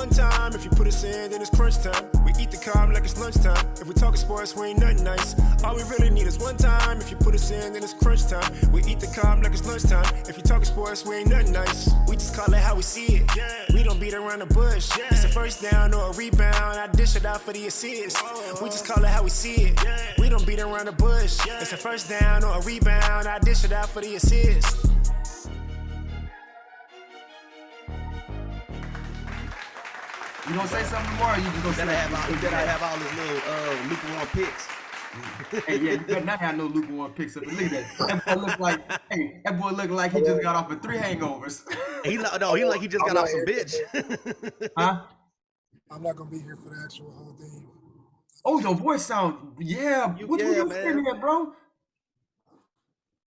one time. If you put us in, then it's crunch time. We eat the cob like it's lunchtime. If we talking sports, we ain't nothing nice. All we really need is one time. If you put us in, then it's crunch time. We eat the cob like it's lunchtime. If you talking sports, we ain't nothing nice. We just call it how we see it. We don't beat around the bush. It's a first down or a rebound. I dish it out for the assist. We just call it how we see it. We don't beat around the bush. It's a first down or a rebound. I dish it out for the assist. You gonna say something more? Or you just gonna have all his little lukewarm picks. Hey, yeah, you better not have no lukewarm picks up. Look at that. That boy look like he just got off of 3 hangovers. He just got off some bitch. Huh? I'm not gonna be here for the actual whole thing. Oh, your voice sound what you screaming at, bro?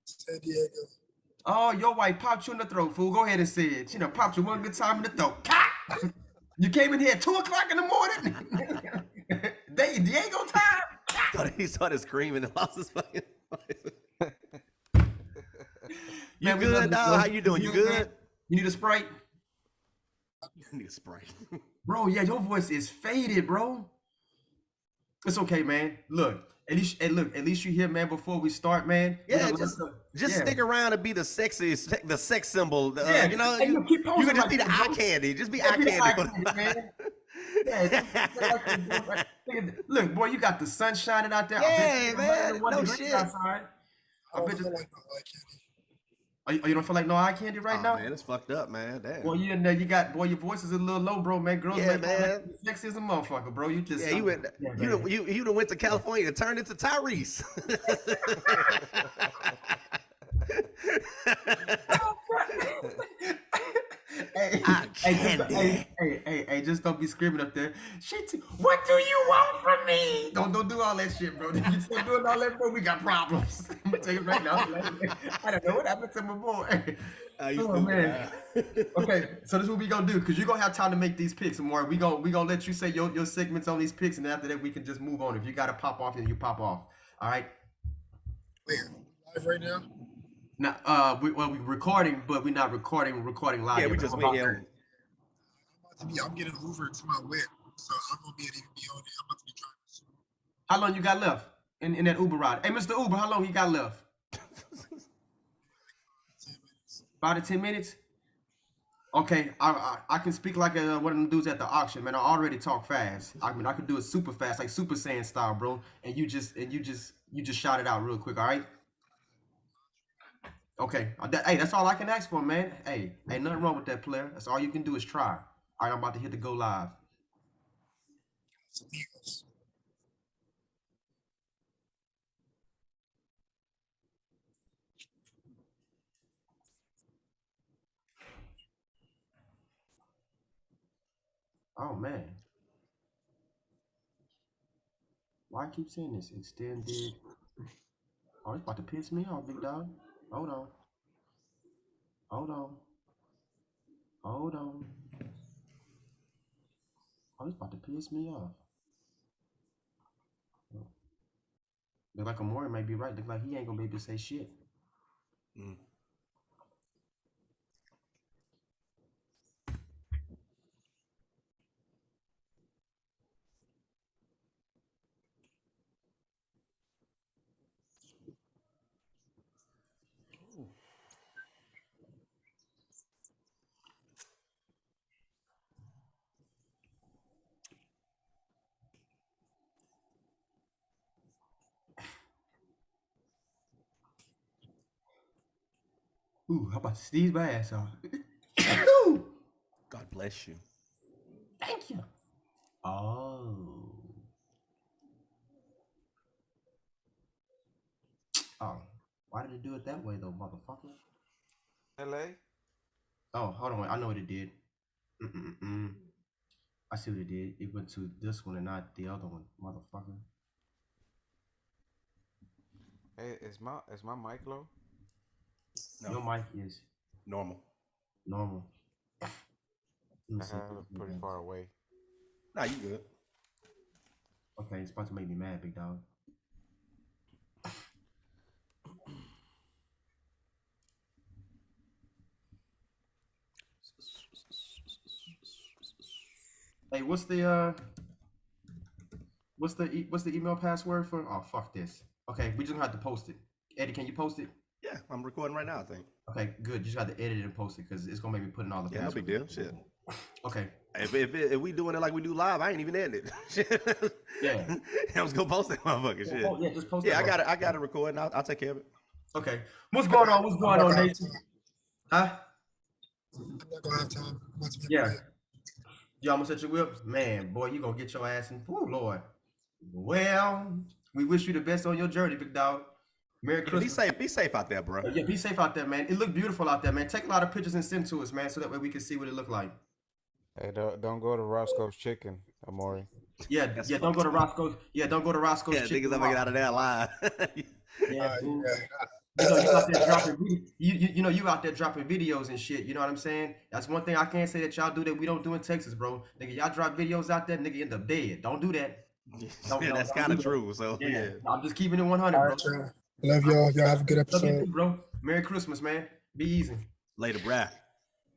San Diego. Oh, your wife popped you in the throat, fool. Go ahead and say it. She done popped you one good time in the throat. You came in here at 2 o'clock in the morning. Diego time. He started screaming and lost his fucking voice. You Man, good, dog? How you doing? You good? You need a Sprite? You need a Sprite. Bro, yeah, your voice is faded, bro. It's okay, man. Look, at least you here, man, before we start, man. Yeah, just stick around and be the sex symbol. You know, hey, you can just be the eye candy. Just be eye candy. Man. Look, boy, you got the sun shining out there. Yeah, man. No shit. Outside. I don't feel like no eye candy. You don't feel like no eye candy right now? Man, it's fucked up, man. Damn. Well, you in there, your voice is a little low, bro, man. Girls, yeah, man. Sexy as a motherfucker, bro. You just you done went to California and turned into Tyrese. Hey, just don't be screaming up there. What do you want from me? Don't do all that shit, bro. If you start doing all that, bro, we got problems. I'm gonna tell you right now. I don't know what happened to my boy. Oh man. Okay, so this is what we gonna do, because you're gonna have time to make these picks and more. We gonna let you say your segments on these picks, and after that we can just move on. If you gotta pop off, then you pop off. All right. Wait, live right now? Now, we're recording, but we're not recording live. Yeah, we just made him. I'm getting Uber to my whip, so I'm gonna be able to be on it. I'm about to be driving soon. How long you got left in that Uber ride? Hey, Mr. Uber, how long you got left? 10 minutes. 5 to 10 minutes? Okay, I can speak like one of them dudes at the auction, man. I already talk fast. I mean, I can do it super fast, like Super Saiyan style, bro. And you just shout it out real quick, all right? Okay. Hey, that's all I can ask for, man. Hey, ain't nothing wrong with that, player. That's all you can do is try. All right, I'm about to hit the go live. Oh, man. Why I keep saying this? Extended. Oh, it's about to piss me off, big dog. Hold on. Oh, it's about to piss me off. Look like Amore might be right. Look like he ain't gonna be able to say shit. Ooh, how about to sneeze my ass off? God bless you. Thank you. Oh. Why did it do it that way though, motherfucker? LA? Oh, hold on. I know what it did. I see what it did. It went to this one and not the other one, motherfucker. Hey, is my mic low? No. Your mic is normal. I have it pretty far away. Nah, you good. Okay, it's about to make me mad, big dog. Hey, what's the email password for? Oh, fuck this. Okay, we just gonna have to post it. Eddie, can you post it? Yeah, I'm recording right now, I think. Okay, good. You just got to edit it and post it because it's gonna make me put in all the Yeah, no passwords. big deal. Shit. Okay. If we doing it like we do live, I ain't even editing it. Yeah. I was gonna post that motherfucker. Shit. Yeah, just post it. Yeah, I got it recording. I'll take care of it. Okay. What's going on? What's going on, Nate? Huh? I'm not gonna have time. I'm about to be Yeah. quiet. You almost set your whips? Man, boy, you gonna get your ass in. Oh, Lord. Well, we wish you the best on your journey, big dog. Merry Yeah, Christmas. be safe out there, bro. Yeah, be safe out there, man. It looked beautiful out there, man. Take a lot of pictures and send to us, man, so that way we can see what it looked like. Hey, don't go to Roscoe's Chicken, Amori. Yeah, don't go to Roscoe's. Yeah, don't go to Roscoe's. Yeah, Chicken niggas ever get out of there alive. Yeah, fool. Yeah. You out there dropping you out there dropping videos and shit. You know what I'm saying? That's one thing I can't say that y'all do that we don't do in Texas, bro. Nigga, y'all drop videos out there, nigga end up dead. Don't do that. That's kind of true. So yeah. I'm just keeping it 100, All bro. right, y'all. Love y'all. Y'all have a good Love you episode. too, bro. Merry Christmas, man. Be easy. Later, bruh.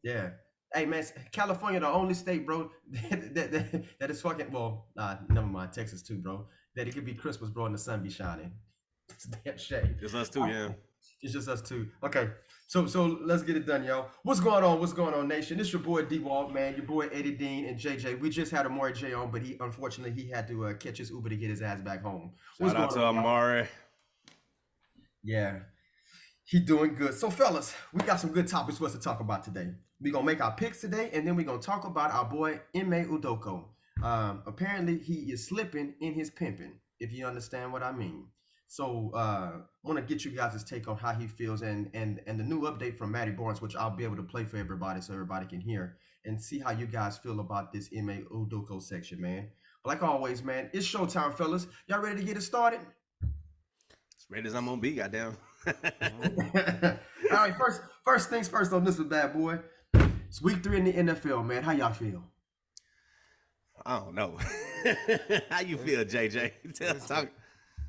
Yeah. Hey, man, California, the only state, bro, that is fucking, well, never mind, Texas too, bro, that it could be Christmas, bro, and the sun be shining. It's a damn shame. It's us too, yeah. It's just us too. Okay, so let's get it done, y'all. What's going on? What's going on, nation? It's your boy D-Walt, man, your boy Eddie Dean and JJ. We just had Amari J on, but unfortunately he had to catch his Uber to get his ass back home. Shout out to Amari. Yeah, he doing good. So, fellas, we got some good topics for us to talk about today. We're going to make our picks today, and then we're going to talk about our boy, Ime Udoka. Apparently, he is slipping in his pimping, if you understand what I mean. So, I want to get you guys' take on how he feels and the new update from Matty Barnes, which I'll be able to play for everybody so everybody can hear and see how you guys feel about this Ime Udoka section, man. But like always, man, it's showtime, fellas. Y'all ready to get it started? As ready as I'm going to be, goddamn. All right, first things first on this one, bad boy. It's week 3 in the NFL, man. How y'all feel? I don't know. How you feel, JJ?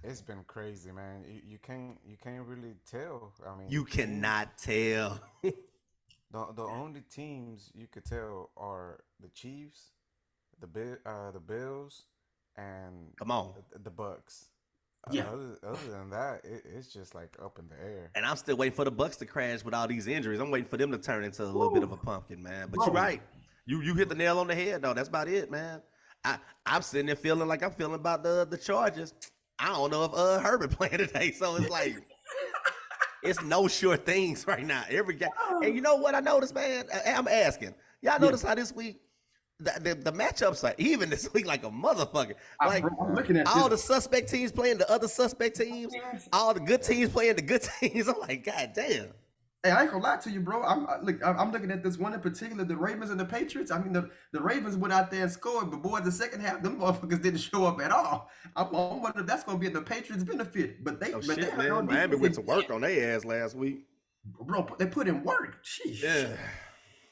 It's been crazy, man. You can't really tell. I mean, You cannot tell. the only teams you could tell are the Chiefs, the Bills, and Come on. the Bucks. Yeah. Other than that, it's just like up in the air. And I'm still waiting for the Bucks to crash with all these injuries. I'm waiting for them to turn into a little bit of a pumpkin, man. But you're right. You hit the nail on the head, though. That's about it, man. I'm sitting there feeling like I'm feeling about the Chargers. I don't know if Herbert playing today, so it's like it's no sure things right now. Every game, and you know what I noticed, man? I'm asking. Y'all notice how this week the matchups are even this week like a motherfucker. Like I'm looking at all this. the suspect teams playing the other suspect teams, all the good teams playing the good teams. I'm like, God damn. Hey, I ain't gonna lie to you, bro. I'm looking at this one in particular, the Ravens and the Patriots. I mean, the Ravens went out there and scored, but boy, the second half, them motherfuckers didn't show up at all. I'm wondering if that's gonna be in the Patriots' benefit. But they, Oh but shit, they man. Miami went to work on their ass last week. bro. They put in work. Sheesh. Yeah.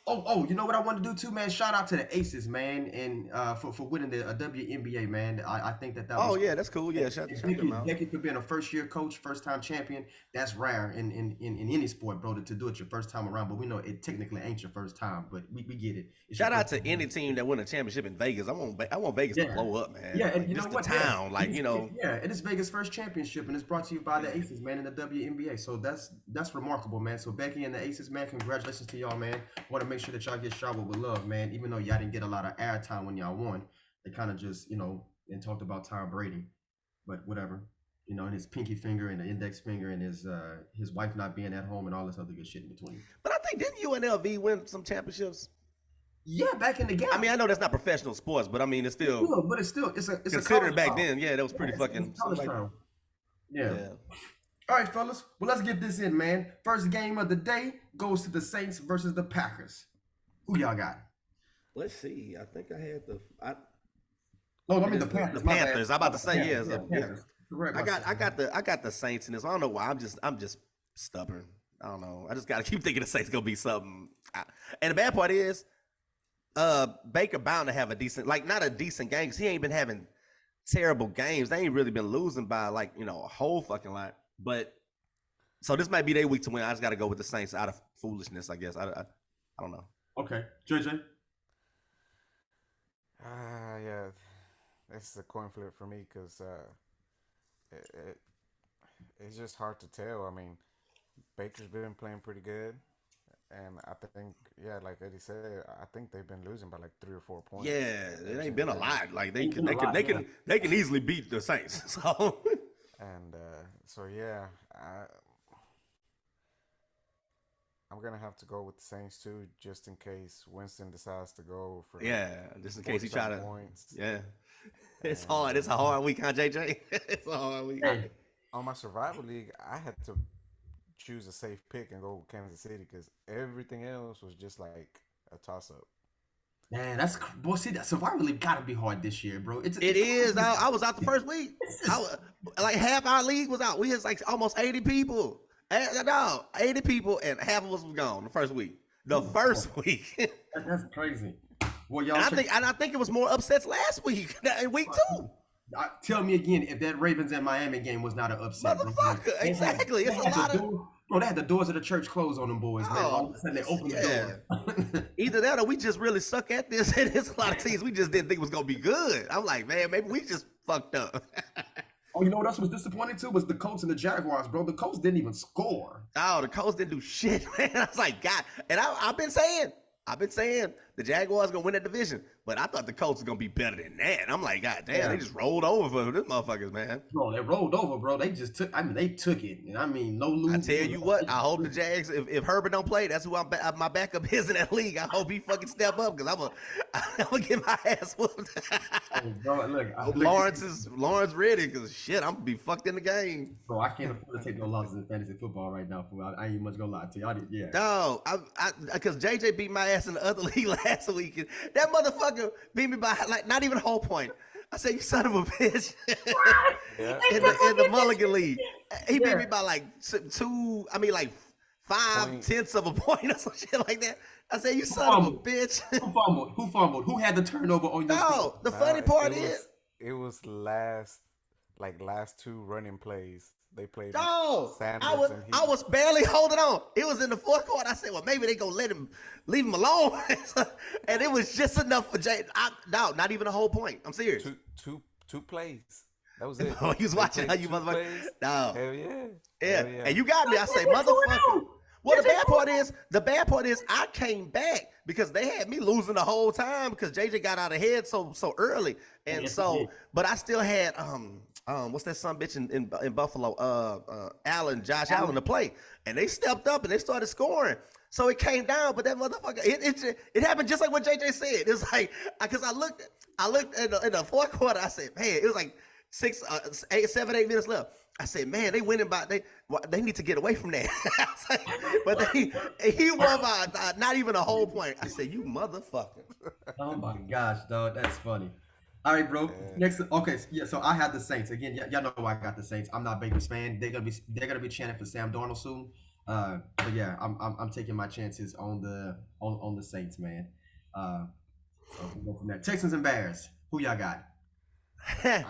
Oh, you know what I want to do too, man? Shout out to the Aces, man, and for winning the WNBA, man. I think that Oh was. yeah, that's cool. Yeah, shout them out. Becky for being a first-year coach, first-time champion. That's rare in any sport, bro, to do it your first time around. But we know it technically ain't your first time, but we get it. It's Shout your out first to any team that win a championship in Vegas. I want Vegas to blow up, man. Yeah, and you just know what? the town, like you know. Yeah, and it's Vegas' first championship, and it's brought to you by the Aces, man, in the WNBA. So that's remarkable, man. So Becky and the Aces, man, congratulations to y'all, man. Want to make sure that y'all get showered with love, man. Even though y'all didn't get a lot of airtime when y'all won, they kind of just, and talked about Tom Brady, but whatever, and his pinky finger and the index finger and his wife not being at home and all this other good shit in between. But I think didn't UNLV win some championships? Yeah, back in the game. I mean, I know that's not professional sports, but I mean, it's still but it's a considered back college then. Yeah, that was pretty it's fucking. college like- town. Yeah. All right, fellas. Well, let's get this in, man. First game of the day goes to the Saints versus the Packers. Who y'all got? Let's see. I think I had the. No, I mean the Panthers. The Panthers. I'm about to say yes. Panthers. Correct. I got the Saints in this. I don't know why. I'm just stubborn. I don't know. I just got to keep thinking the Saints gonna be something. And the bad part is, Baker bound to have a decent, like not a decent game because he ain't been having terrible games. They ain't really been losing by like a whole fucking lot. But so this might be their week to win. I just got to go with the Saints out of foolishness, I guess. I don't know. Okay, JJ. Yeah, it's a coin flip for me because it, it, it's just hard to tell. I mean, Baker's been playing pretty good, and I think, yeah, like Eddie said, I think they've been losing by like 3 or 4 points. Yeah, it ain't been a lot. Like they Ain't can, been a lot, yeah. they can easily beat the Saints. So And so yeah, I'm gonna have to go with the Saints too, just in case Winston decides to go for yeah, just in case he try to. points. Yeah, it's hard. It's a hard week, huh, JJ? It's a hard week. Hey, On my survival league, I had to choose a safe pick and go with Kansas City because everything else was just like a toss up. man, boy. See, that survival league gotta be hard this year, bro. It is. I was out the first week. Like half our league was out. We had like almost 80 people. No, 80 people, and half of us was gone the first week. The first week. That's crazy. Well, y'all, I think it was more upsets last week in week 2. tell me again if that Ravens and Miami game was not an upset, Motherfucker, bro. exactly. It's a lot of. Bro, they had the doors of the church closed on them boys, man. All of a sudden they opened the door. Either that or we just really suck at this. And there's a lot of teams we just didn't think was gonna be good. I'm like, man, maybe we just fucked up. Oh, you know what else was disappointing too? Was the Colts and the Jaguars, bro. The Colts didn't even score. Oh, the Colts didn't do shit, man. I was like, God. And I've been saying the Jaguars gonna win that division, but I thought the Colts was gonna be better than that. I'm like, God damn, they just rolled over for this motherfuckers, man. Bro, they rolled over, bro. They just took. I mean, they took it, and I mean, no lose. I tell you what, I hope the Jags. If Herbert don't play, that's who my backup is in that league. I hope he fucking step up because I'm gonna get my ass whooped. Hey, bro, look, Lawrence ready because shit, I'm gonna be fucked in the game. bro, I can't afford to take no losses in fantasy football right now. Fool. I ain't much gonna lie to you. Yeah. No, because JJ beat my ass in the other league last week. And that motherfucker beat me by like not even a whole point. I said, you son of a bitch. Yeah. in the Mulligan League. He beat me by like 5/10 of a point or some shit like that. I said, you son of a bitch. Who fumbled? Who had the turnover on your team? No, the funny part is. It was last 2 running plays. They played. No, Sanders I was barely holding on. It was in the fourth quarter. I said, well, maybe they gonna leave him alone, and it was just enough for Jay. No, not even a whole point. I'm serious. Two plays. That was it. Oh, he was They watching played how you 2 motherfucker. plays. No, Hell yeah. yeah. Hell yeah. And you got me. I say, motherfucker. Well, the bad part is I came back because they had me losing the whole time because JJ got out ahead so early, and Yes, so he did. but I still had what's that son bitch in Buffalo Josh Allen to play, and they stepped up and they started scoring. So it came down, but that motherfucker, it happened just like what JJ said. It's like because I looked in the fourth quarter. I said, man, it was like 7, 8 minutes left. I said, man, they winning by they need to get away from that. I was like, but he won by not even a whole point. I said, you motherfucker. Oh my gosh, dog, that's funny. All right, bro. Next, okay, yeah. So I had the Saints again. Y'all know why I got the Saints. I'm not a Bengals fan. They're gonna be chanting for Sam Darnold soon. But yeah, I'm taking my chances on the Saints, man. So we'll go from there. Texans and Bears. Who y'all got?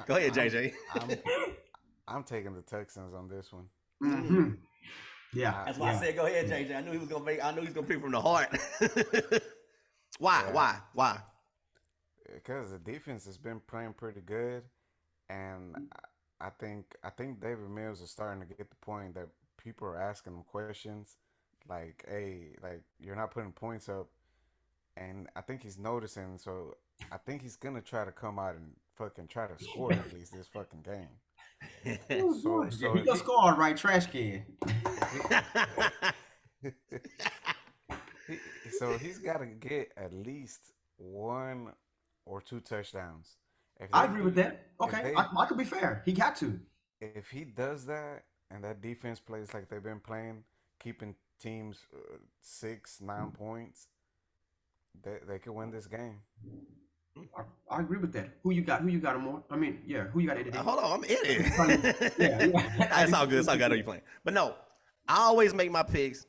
Go ahead, JJ. I'm taking the Texans on this one. Mm-hmm. Yeah, That's why I said, go ahead, JJ. I knew he was gonna pick from the heart. Why? Yeah. Why? Because the defense has been playing pretty good, and I think David Mills is starting to get the point that people are asking him questions like, "Hey, like you're not putting points up," and I think he's noticing. So I think he's gonna try to come out and fucking try to score at least this fucking game. So he just scored right trash can. So he's got to get at least 1 or 2 touchdowns. I agree with that. Okay, I could be fair. He got to. If he does that, and that defense plays like they've been playing, keeping teams 6, 9 points, they could win this game. I agree with that. Who you got? Who you got more? I mean, yeah. Who you got? Hold on, I'm in it. Yeah. It's all good. It's all good. I know you're playing, but no, I always make my picks,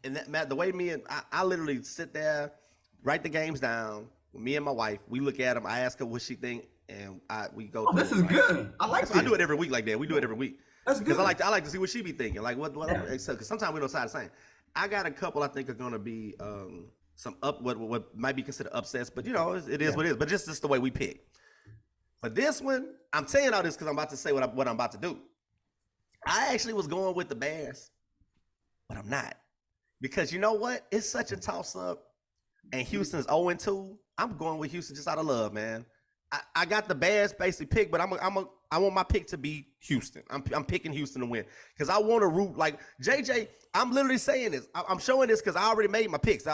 and that the way I literally sit there, write the games down. Me and my wife, we look at them. I ask her what she think, and we go. Oh, this is good. I like this. I do it every week like that. We do it every week. That's good. Because I like to see what she be thinking. Like what because sometimes we don't decide the same. I got a couple I think are gonna be what might be considered upsets, but it is what it is. But just the way we pick. For this one, I'm saying all this because I'm about to say what I'm about to do. I actually was going with the Bears, but I'm not. Because you know what? It's such a toss-up, and Houston's 0-2. I'm going with Houston just out of love, man. I got the Bears basically pick, but I want my pick to be Houston. I'm picking Houston to win because I want to root like JJ. I'm literally saying this. I'm showing this because I already made my picks.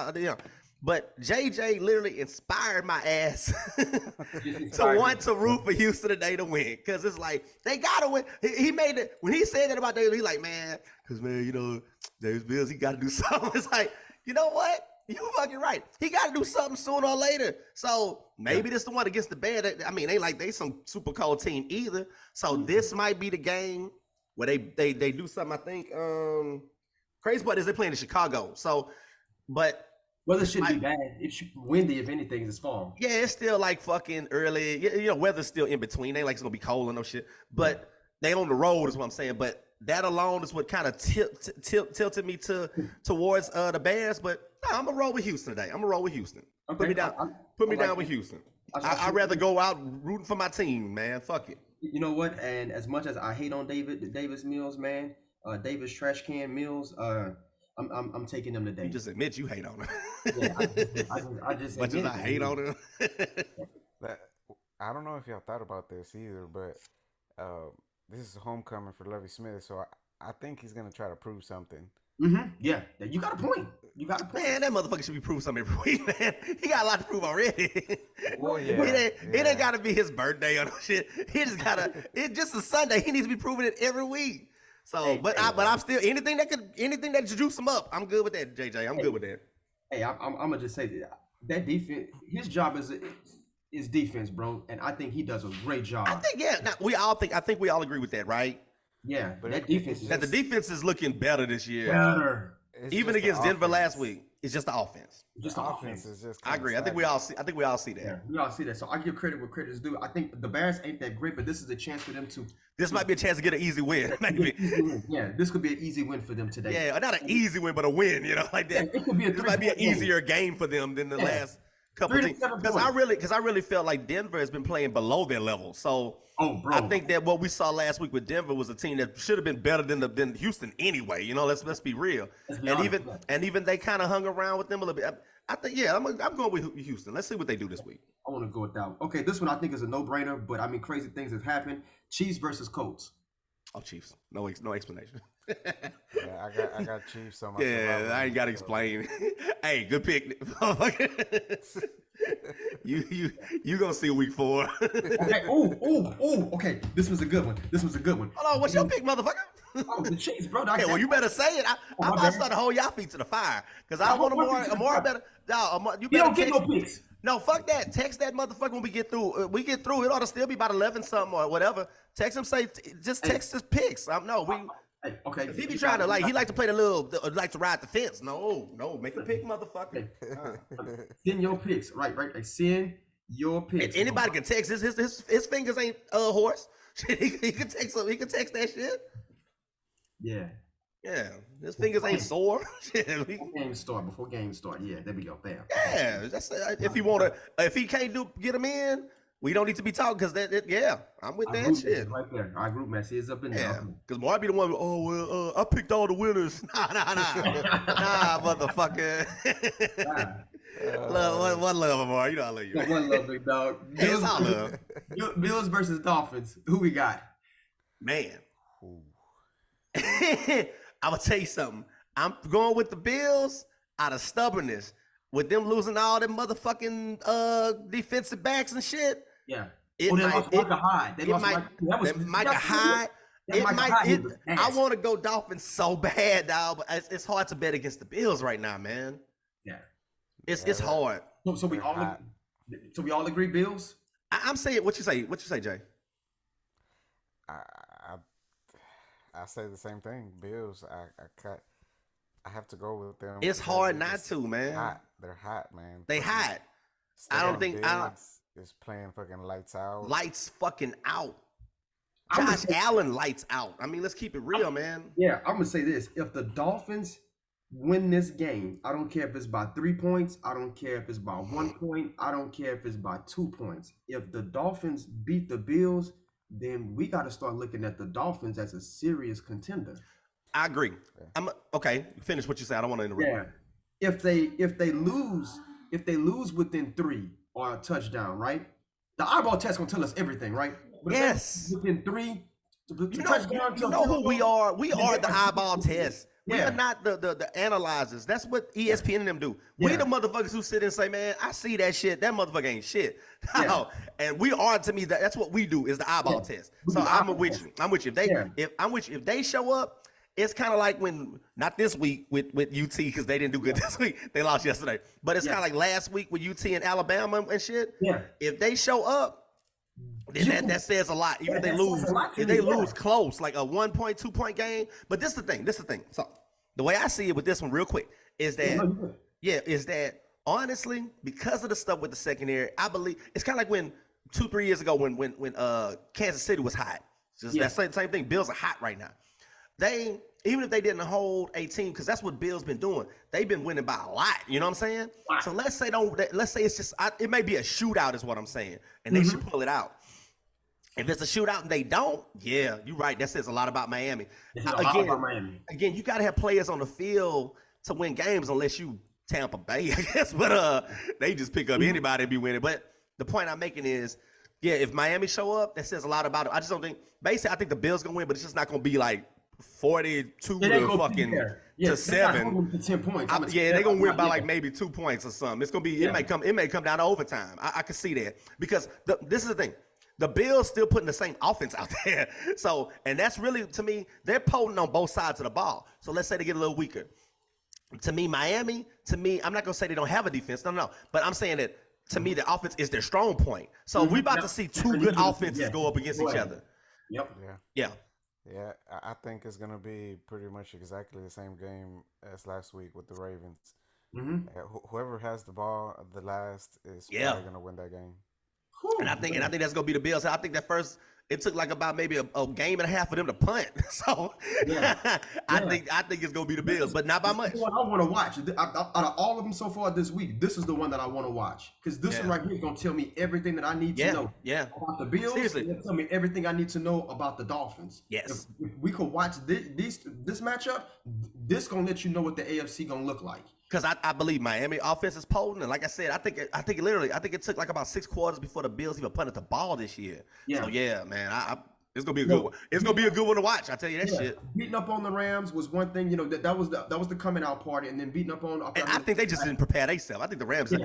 But JJ literally inspired my ass to want to root for Houston today to win because it's like they gotta win. He made it when he said that about Davis. He's like, man, because Davis Mills, he got to do something. It's like, you know what? You fucking right. He got to do something sooner or later. So maybe this the one against the Bears. I mean, they some super cold team either. So this might be the game where they do something. I think crazy part is they're playing in Chicago. So, but weather shouldn't be bad. It should windy if anything this fall. Yeah, it's still like fucking early. Weather's still in between. They like it's gonna be cold and no shit. But they on the road is what I'm saying. But that alone is what kind of tilted me towards the Bears. But no, I'm gonna roll with Houston today. I'm gonna roll with Houston. Okay. Put me down with Houston. I'd rather go out rooting for my team, man. Fuck it. You know what? And as much as I hate on Davis Mills, man, Davis Trash Can Mills, I'm taking them today. You just admit you hate on him. Yeah, I just much as I hate on him. I don't know if y'all thought about this either, but this is homecoming for Lovie Smith, so I think he's gonna try to prove something. Mm-hmm. Yeah, you got a point. Man, that motherfucker should be proving something every week, man. He got a lot to prove already. Well, yeah. It ain't gotta be his birthday or no shit. He just gotta. It's just a Sunday. He needs to be proving it every week. So, but I'm still anything that juice him up. I'm good with that, JJ. I'm good with that. Hey, I'm gonna just say that defense. His job is defense, bro, and I think he does a great job. I think I think we all agree with that, right? Yeah, but that defense. The defense is looking better this year. Better. Even against Denver last week. It's just the offense. Just the offense is just. I agree. I think we all see that. Yeah, we all see that. So I give credit where credit is due. I think the Bears ain't that great, but this is a chance for them to. This might be a chance to get an easy win. Maybe. Yeah, this could be an easy win for them today. Yeah, not an easy win, but a win. Like that. Yeah, it could be this might be an easier game for them than the last couple teams. Because I really felt like Denver has been playing below their level. So. Oh, bro. I think that what we saw last week with Denver was a team that should have been better than Houston anyway. Let's be real. And even they kind of hung around with them a little bit. I think I'm going with Houston. Let's see what they do this week. I want to go with that. Okay, this one I think is a no-brainer, but I mean crazy things have happened. Chiefs versus Colts. Oh, Chiefs. No explanation. Yeah, I got Chiefs on my. Yeah, I ain't got to explain. Hey, good pick. You gonna see week 4. Okay. Oh. Okay. This was a good one. Hold on. What's your pick, motherfucker? Oh, the Chiefs, bro. Yeah, well, you better say it. I'm about to start to hold y'all feet to the fire because I want more better. No, you better don't get no picks. No, fuck that. Text that motherfucker when we get through. It ought to still be about 11 something or whatever. Text him, just text his picks. Hey, okay. If he be trying to he like to play like to ride the fence. No, make a pick, motherfucker. Send your picks, right? Like send your picks. If anybody can text. His fingers ain't horse. He can text. He can text that shit. Yeah. Yeah, his fingers ain't sore. Before game start. Yeah, there we go. Bam. Yeah, that's if he can't get him in. We don't need to be talking because I'm with that shit. Right there. Our group message is up in there. Yeah, because Mark be the one, I picked all the winners. Nah, motherfucker. One love, Amar. You know I love you. One love, big dog. It's all love. Bills versus Dolphins. Who we got? Man. I'm going to tell you something. I'm going with the Bills out of stubbornness. With them losing all them motherfucking defensive backs and shit. Yeah. They lost Hyde. Micah Hyde. I want to go Dolphins so bad, dog, but it's hard to bet against the Bills right now, man. Yeah. It's hard. So we all agree Bills? I'm saying what you say, Jay? I say the same thing. Bills. I have to go with them. It's hard not to, man. They're hot, man. They hot. I don't think is playing fucking lights out. Lights fucking out. Josh Allen lights out. I mean, let's keep it real, man. Yeah, I'm gonna say this: if the Dolphins win this game. I don't care if it's by 3 points. I don't care if it's by 1 point. I don't care if it's by 2 points. If the Dolphins beat the Bills, then we got to start looking at the Dolphins as a serious contender. I agree. Okay. Finish what you said. I don't want to interrupt. Yeah. If they lose within 3 or a touchdown, right? The eyeball test gonna tell us everything, right? But yes. Within 3, you know who we are. We are the eyeball test. We Yeah. are not the analyzers. That's what ESPN and them do. We the motherfuckers who sit and say, man, I see that shit. That motherfucker ain't shit. Yeah. And we are, to me, that's what we do is the eyeball test. So I'm with you. I'm with you. If they show up, it's kind of like when, not this week with UT because they didn't do good this week. They lost yesterday. But it's kind of like last week with UT and Alabama and shit. Yeah. If they show up, then that says a lot. Even if they lose close, like a 1 point, 2 point game. But this is the thing. So the way I see it with this one real quick is that honestly, because of the stuff with the secondary, I believe it's kind of like when 2-3 years ago when Kansas City was hot. Just that same thing. Bills are hot right now. Even if they didn't hold a team, because that's what Bill's been doing, they've been winning by a lot. You know what I'm saying? Wow. So let's say it's just it may be a shootout, is what I'm saying, and they should pull it out. If it's a shootout and they don't, yeah, you're right. That says a lot about Miami. Again, you got to have players on the field to win games, unless you Tampa Bay, I guess. But they just pick up anybody and be winning. But the point I'm making is, yeah, if Miami show up, that says a lot about it. I just don't think. Basically, I think the Bills gonna win, but it's just not gonna be like 42 to fucking to 7. To 10 points. They're gonna win by like maybe 2 points or something. It's gonna be it may come down to overtime. I can see that because this is the thing. The Bills still putting the same offense out there. So, and that's really, to me, they're potent on both sides of the ball. So let's say they get a little weaker. To me, Miami, I'm not gonna say they don't have a defense. No. But I'm saying that to me, the offense is their strong point. So we're about to see two good offenses go up against each other. Yep. Yeah. Yeah, I think it's gonna be pretty much exactly the same game as last week with the Ravens. Whoever has the ball the last is probably gonna win that game. And I think that's gonna be the Bills. I think that first it took like about maybe a game and a half for them to punt. So I think it's gonna be the Bills, but not by much. What I want to watch out of all of them so far this week, this is the one that I want to watch because this one right here is gonna tell me everything that I need to know about the Bills. Seriously, it's tell me everything I need to know about the Dolphins. Yes, if we could watch this matchup, this gonna let you know what the AFC gonna look like. Because I believe Miami offense is potent, and like I said, I think it took like about 6 quarters before the Bills even punted the ball this year. Yeah. So yeah, man, it's gonna be a good one. It's gonna be a good one to watch. I tell you that shit. Beating up on the Rams was one thing. You know that was the coming out party, and then beating up on. I think they just didn't prepare themselves. I think the Rams. Let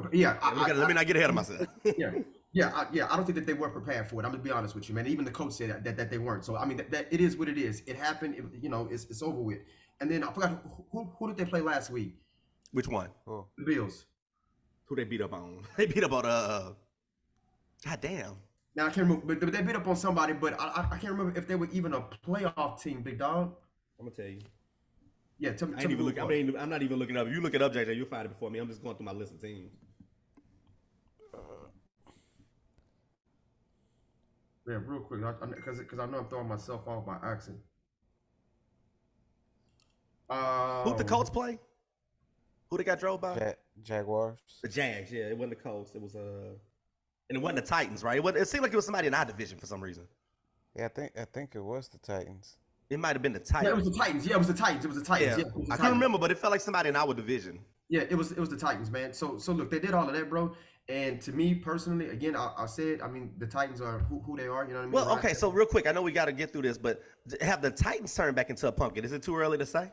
me not get ahead of myself. I don't think that they were prepared for it. I'm gonna be honest with you, man. Even the coach said that they weren't. So I mean, that it is what it is. It happened. It's over with. And then I forgot who did they play last week? Which one? Oh. The Bills. Who they beat up on? They beat up on God damn. Now I can't remember, but they beat up on somebody. But I can't remember if they were even a playoff team. Big dog. I'm gonna tell you. Yeah, tell me. I'm not even looking up. If you look it up, JJ, you'll find it before me. I'm just going through my list of teams. Yeah, real quick, because I know I'm throwing myself off by accident. Who'd the Colts play? Who they got drove by? Jaguars. The Jags, yeah. It wasn't the Colts. It was and it wasn't the Titans, right? It seemed like it was somebody in our division for some reason. Yeah, I think it was the Titans. It might have been the Titans. Yeah, it was the Titans. Yeah, it was the Titans. Yeah. I can't remember, but it felt like somebody in our division. Yeah, it was the Titans, man. So look, they did all of that, bro. And to me personally, again, I said, I mean, the Titans are who they are. You know what I mean? Well, okay. So real quick, I know we got to get through this, but have the Titans turned back into a pumpkin? Is it too early to say?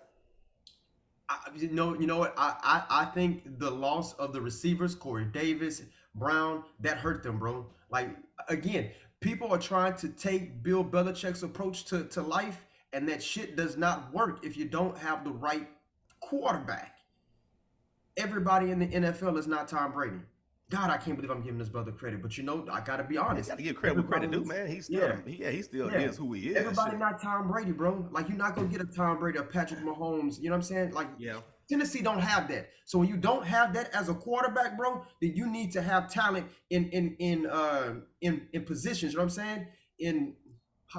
You know what? I think the loss of the receivers, Corey Davis, Brown, that hurt them, bro. Like, again, people are trying to take Bill Belichick's approach to life, and that shit does not work if you don't have the right quarterback. Everybody in the NFL is not Tom Brady. God, I can't believe I'm giving this brother credit, but I gotta be honest. You gotta give credit where credit due, man. He still is who he is. Everybody not Tom Brady, bro. Like, you're not gonna get a Tom Brady or Patrick Mahomes. You know what I'm saying? Like, Tennessee don't have that. So when you don't have that as a quarterback, bro, then you need to have talent in positions. You know what I'm saying?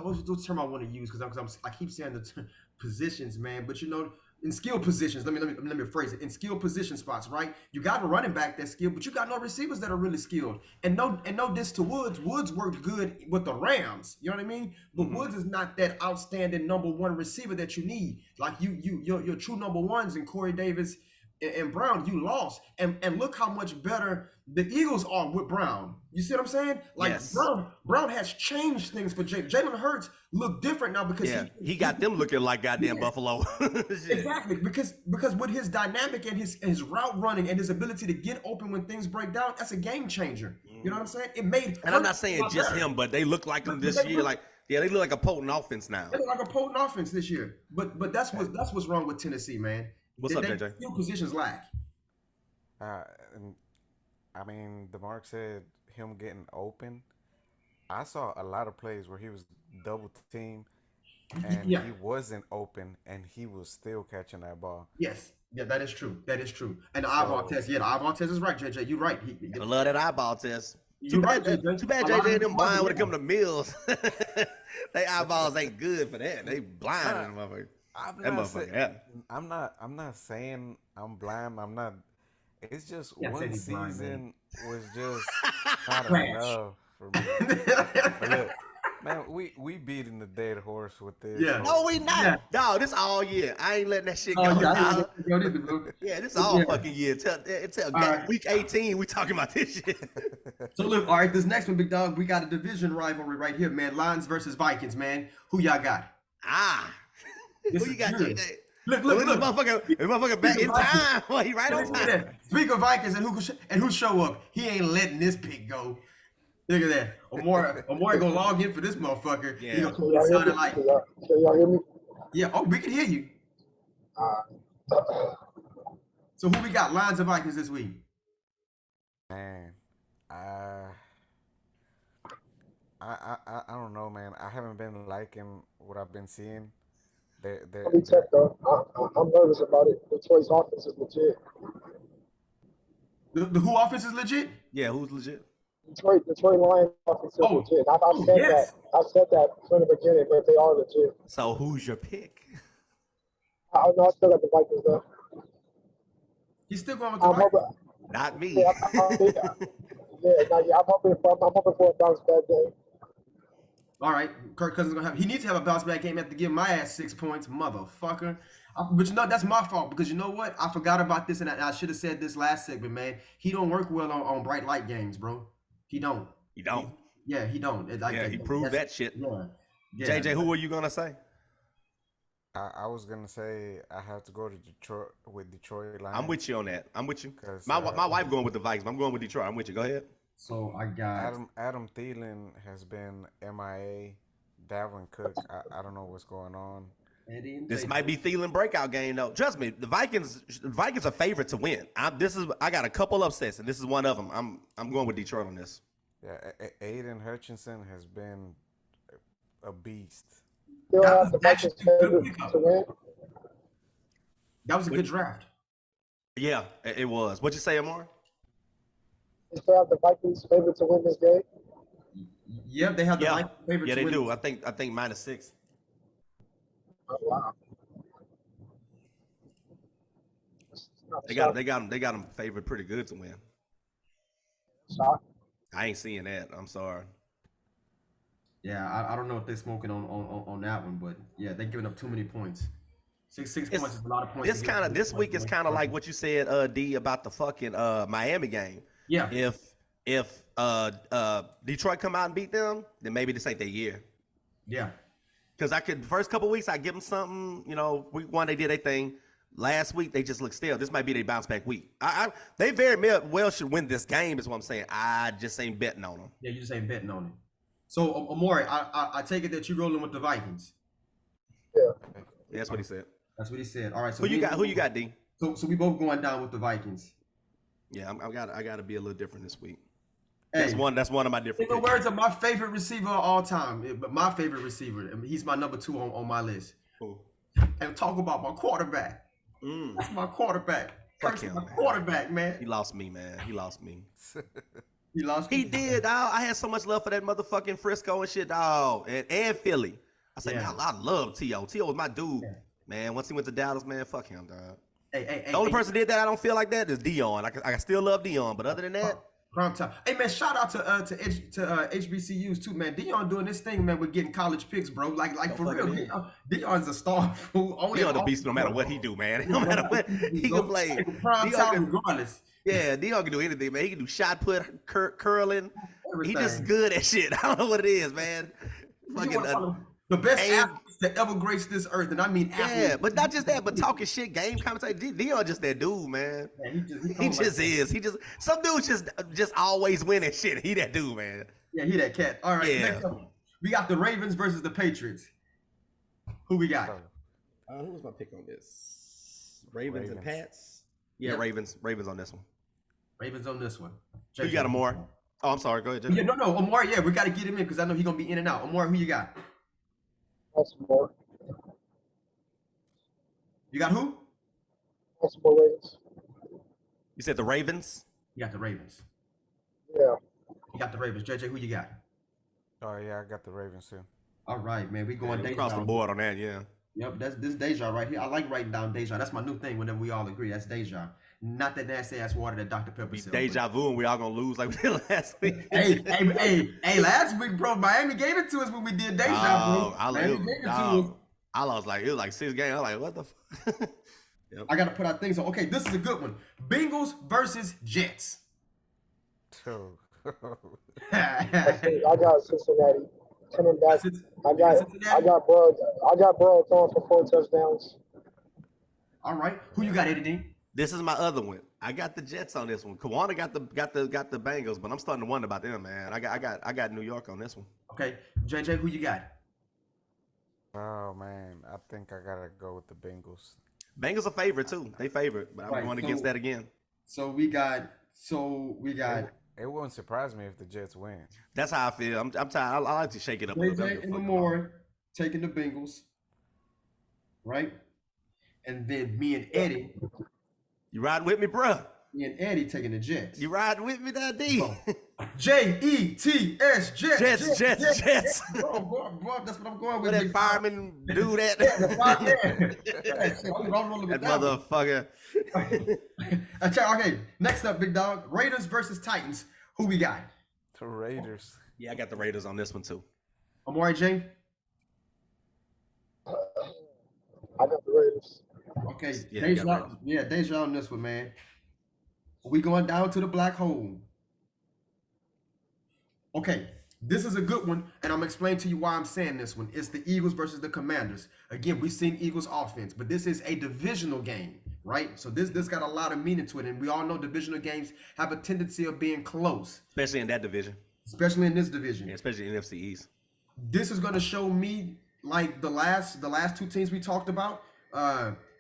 What's the term I want to use? Because I keep saying the positions, man. But in skill positions. Let me phrase it. In skill position spots, right? You got a running back that's skilled, but you got no receivers that are really skilled. And no diss to Woods. Woods worked good with the Rams. You know what I mean? But Woods is not that outstanding number one receiver that you need. Like your true number ones in Corey Davis and Brown, you lost. And look how much better the Eagles are with Brown. You see what I'm saying? Like Yes. Brown has changed things for Jalen Hurts look different now because he got them looking like goddamn Buffalo. Shit. exactly because with his dynamic and his route running and his ability to get open when things break down, that's a game changer. You know what I'm saying? It made And I'm not saying just him, but they look like him this year. Like they look like a potent offense now. They look like a potent offense this year. But that's what's wrong with Tennessee, man. What's up, JJ? Skill positions lack. And I mean, DeMarc said him getting open. I saw a lot of plays where he was double teamed and he wasn't open and he was still catching that ball. Yes. Yeah, that is true. That is true. And the eyeball test. Yeah, the eyeball test is right, JJ. You're right. I love that eyeball test. You're right, JJ. Too bad JJ them blind when it come to Mills. They eyeballs ain't good for that. They blind in the motherfucker. I'm not saying I'm blind. I'm not. It's just one season was just not enough for me. But look, man, we beating the dead horse with this. Yeah. No, we not. Yeah. Dog, this all year. I ain't letting that shit go. Yeah, this all fucking year. Tell week 18, we talking about this shit. So look, all right, this next one, big dog, we got a division rivalry right here, man. Lions versus Vikings, man. Who y'all got? Who you got, JJ? Look. This motherfucker back in time. Well, he right on time. Speak of Vikings and who show up, he ain't letting this pick go. Look at that. Amore gonna log in for this motherfucker. Yeah. He gonna put it sounding like. Can y'all hear me? Yeah. Oh, we can hear you. So who we got? Lions or Vikings this week? Man, I don't know, man. I haven't been liking what I've been seeing. Let me check though. I'm nervous about it. Detroit's offense is legit. The who offense is legit? Yeah, who's legit? Detroit Lions offense is legit. I've said that from the beginning, but they are legit. So who's your pick? I still got the Vikings though. He's still going with the Vikings. Not me. Yeah, I'm hoping for a bounce back game. All right, Kirk Cousins gonna have. He needs to have a bounce back game. Have to give my ass 6 points, motherfucker. But you know that's my fault because you know what? I forgot about this and I should have said this last segment, man. He don't work well on bright light games, bro. He don't. You don't. He don't. He proved that shit. Yeah. JJ, who were you gonna say? I was gonna say I have to go to Detroit with Detroit Lions. I'm with you on that. I'm with you. 'Cause, My wife going with the Vikings. I'm going with Detroit. I'm with you. Go ahead. So I got Adam Thielen has been MIA. Dalvin Cook, I don't know what's going on. This might be Thielen breakout game though. Trust me, the Vikings are favorite to win. I got a couple upsets, and this is one of them. I'm going with Detroit on this. Yeah, Aiden Hutchinson has been a beast. That was a good draft. Yeah, it was. What'd you say, Amar? They still have the Vikings favorite to win this game. Yep, they have the Vikings favorite. Yeah, to they win. do. I think -6. Oh, wow. They got them favored pretty good to win. Shock. I ain't seeing that. I'm sorry. Yeah, I don't know if they're smoking on that one, but yeah, they're giving up too many points. Six points is a lot of points. This week is kind of like what you said, D, about the fucking Miami game. Yeah. If Detroit come out and beat them, then maybe this ain't their year. Yeah. Because the first couple weeks I give them something. You know, week 1 they did their thing. Last week they just look stale. This might be their bounce back week. They very well should win this game. Is what I'm saying. I just ain't betting on them. Yeah, you just ain't betting on it. So Amore, I take it that you rolling with the Vikings. Yeah. That's what he said. That's what he said. All right. So Who you got, D? So we both going down with the Vikings. Yeah, I got to be a little different this week. Hey, That's one of my different. In the words of my favorite receiver of all time, but my favorite receiver, he's my number 2 on my list. Cool. And talk about my quarterback. That's my quarterback. Fuck him, my man. quarterback, man. He lost me, man. He lost me. He lost. He did, dog. I had so much love for that motherfucking Frisco and shit, dog, and Philly. I said, man, I love T.O. T.O. was my dude. Man, once he went to Dallas, man, fuck him, dog. Hey, The only person did that I don't feel like that is Dion. I still love Dion, but other than that, prime time. Hey man, shout out to HBCUs too, man. Dion doing this thing, man, with getting college picks, bro. Like for real, Dion's a star. Dion the beast no matter what he do, man. No matter what he can play. Prime time regardless. Yeah, Dion can do anything, man. He can do shot put, curling. Everything. He just good at shit. I don't know what it is, man. Fucking the best athletes to ever grace this earth, and I mean athletes. Yeah, but not just that, but talking shit, game commentating. Dion just that dude, man. Yeah, he just is. He just some dudes just always win at shit. He that dude, man. Yeah, he that cat. All right, Yeah. next up, we got the Ravens versus the Patriots. Who we got? Who was my pick on this? Ravens and Pats. Yeah, yep. Ravens on this one. Ravens on this one. Who you got, Amore? Oh, I'm sorry. Go ahead, Jay. Yeah, no, Amore. Yeah, we got to get him in because I know he's gonna be in and out. Amore, who you got? Baltimore. You got who? Baltimore Ravens. You said the Ravens? You got the Ravens. Yeah. You got the Ravens. JJ, who you got? Oh yeah, I got the Ravens too. All right, man. We going deja. Across the board on that, yeah. Yep, this deja right here. I like writing down deja. That's my new thing. Whenever we all agree, that's deja. Not that nasty ass water that Dr. Pepper sells. Deja vu, and we all gonna lose like we did last week. hey, last week, bro, Miami gave it to us when we did deja, bro. I lost like it was like 6 games. I was like, what the fuck? Yep. I gotta put our things on. Okay, this is a good one. Bengals versus Jets. I got Cincinnati coming back. I got Burrow throwing for 4 touchdowns. All right, who you got, Eddie Dean? This is my other one. I got the Jets on this one. Kawana got the Bengals, but I'm starting to wonder about them, man. I got New York on this one. Okay, JJ, who you got? Oh man, I think I gotta go with the Bengals. Bengals are favorite too. They favorite, but I'm going against that again. So we got. It wouldn't surprise me if the Jets win. That's how I feel. I'm tired. I like to shake it up a little bit. JJ and Lamar taking the Bengals, right? And then me and Eddie. You riding with me, bruh? Me and Eddie taking the Jets. You riding with me, that D? Jets, Jets. Jets. Bro, that's what I'm going with. What that fireman do that? That motherfucker. Okay, next up, big dog. Raiders versus Titans. Who we got? The Raiders. Yeah, I got the Raiders on this one too. Amari J. I got the Raiders. Okay, yeah, Deja on this one, man. We going down to the black hole. Okay, this is a good one, and I'm explaining to you why I'm saying this one. It's the Eagles versus the Commanders. Again, we've seen Eagles offense, but this is a divisional game, right? So this got a lot of meaning to it, and we all know divisional games have a tendency of being close. Especially in that division. Especially in this division. Yeah, especially in NFC East. This is going to show me, like the last 2 teams we talked about,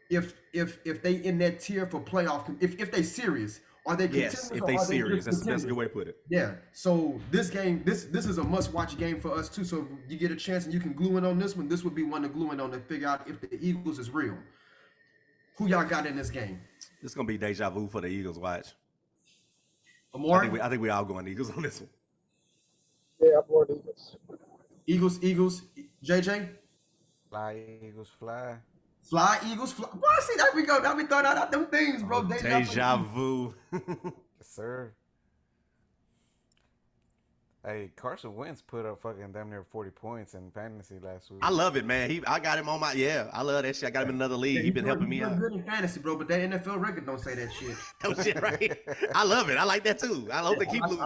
if they in that tier for playoff, if they serious, are they contenders? Yes, if they serious, that's a good way to put it. Yeah. So this game, this is a must-watch game for us too. So if you get a chance and you can glue in on this one, this would be one to glue in on to figure out if the Eagles is real. Who y'all got in this game? This is gonna be deja vu for the Eagles. Watch. Amore? I think we all going Eagles on this one. Yeah, I'm going Eagles. Eagles. JJ? Fly, Eagles, fly. Fly, Eagles, fly. Well, see, there we go. Now we throwing out them things, bro. Deja vu. Yes, sir. Hey, Carson Wentz put up fucking damn near 40 points in fantasy last week. I love it, man. I got him on my I love that shit. I got him in another league. He's been helping me out. Good in fantasy, bro, but that NFL record don't say that shit. That shit, right? I love it. I like that too. I hope they keep losing. I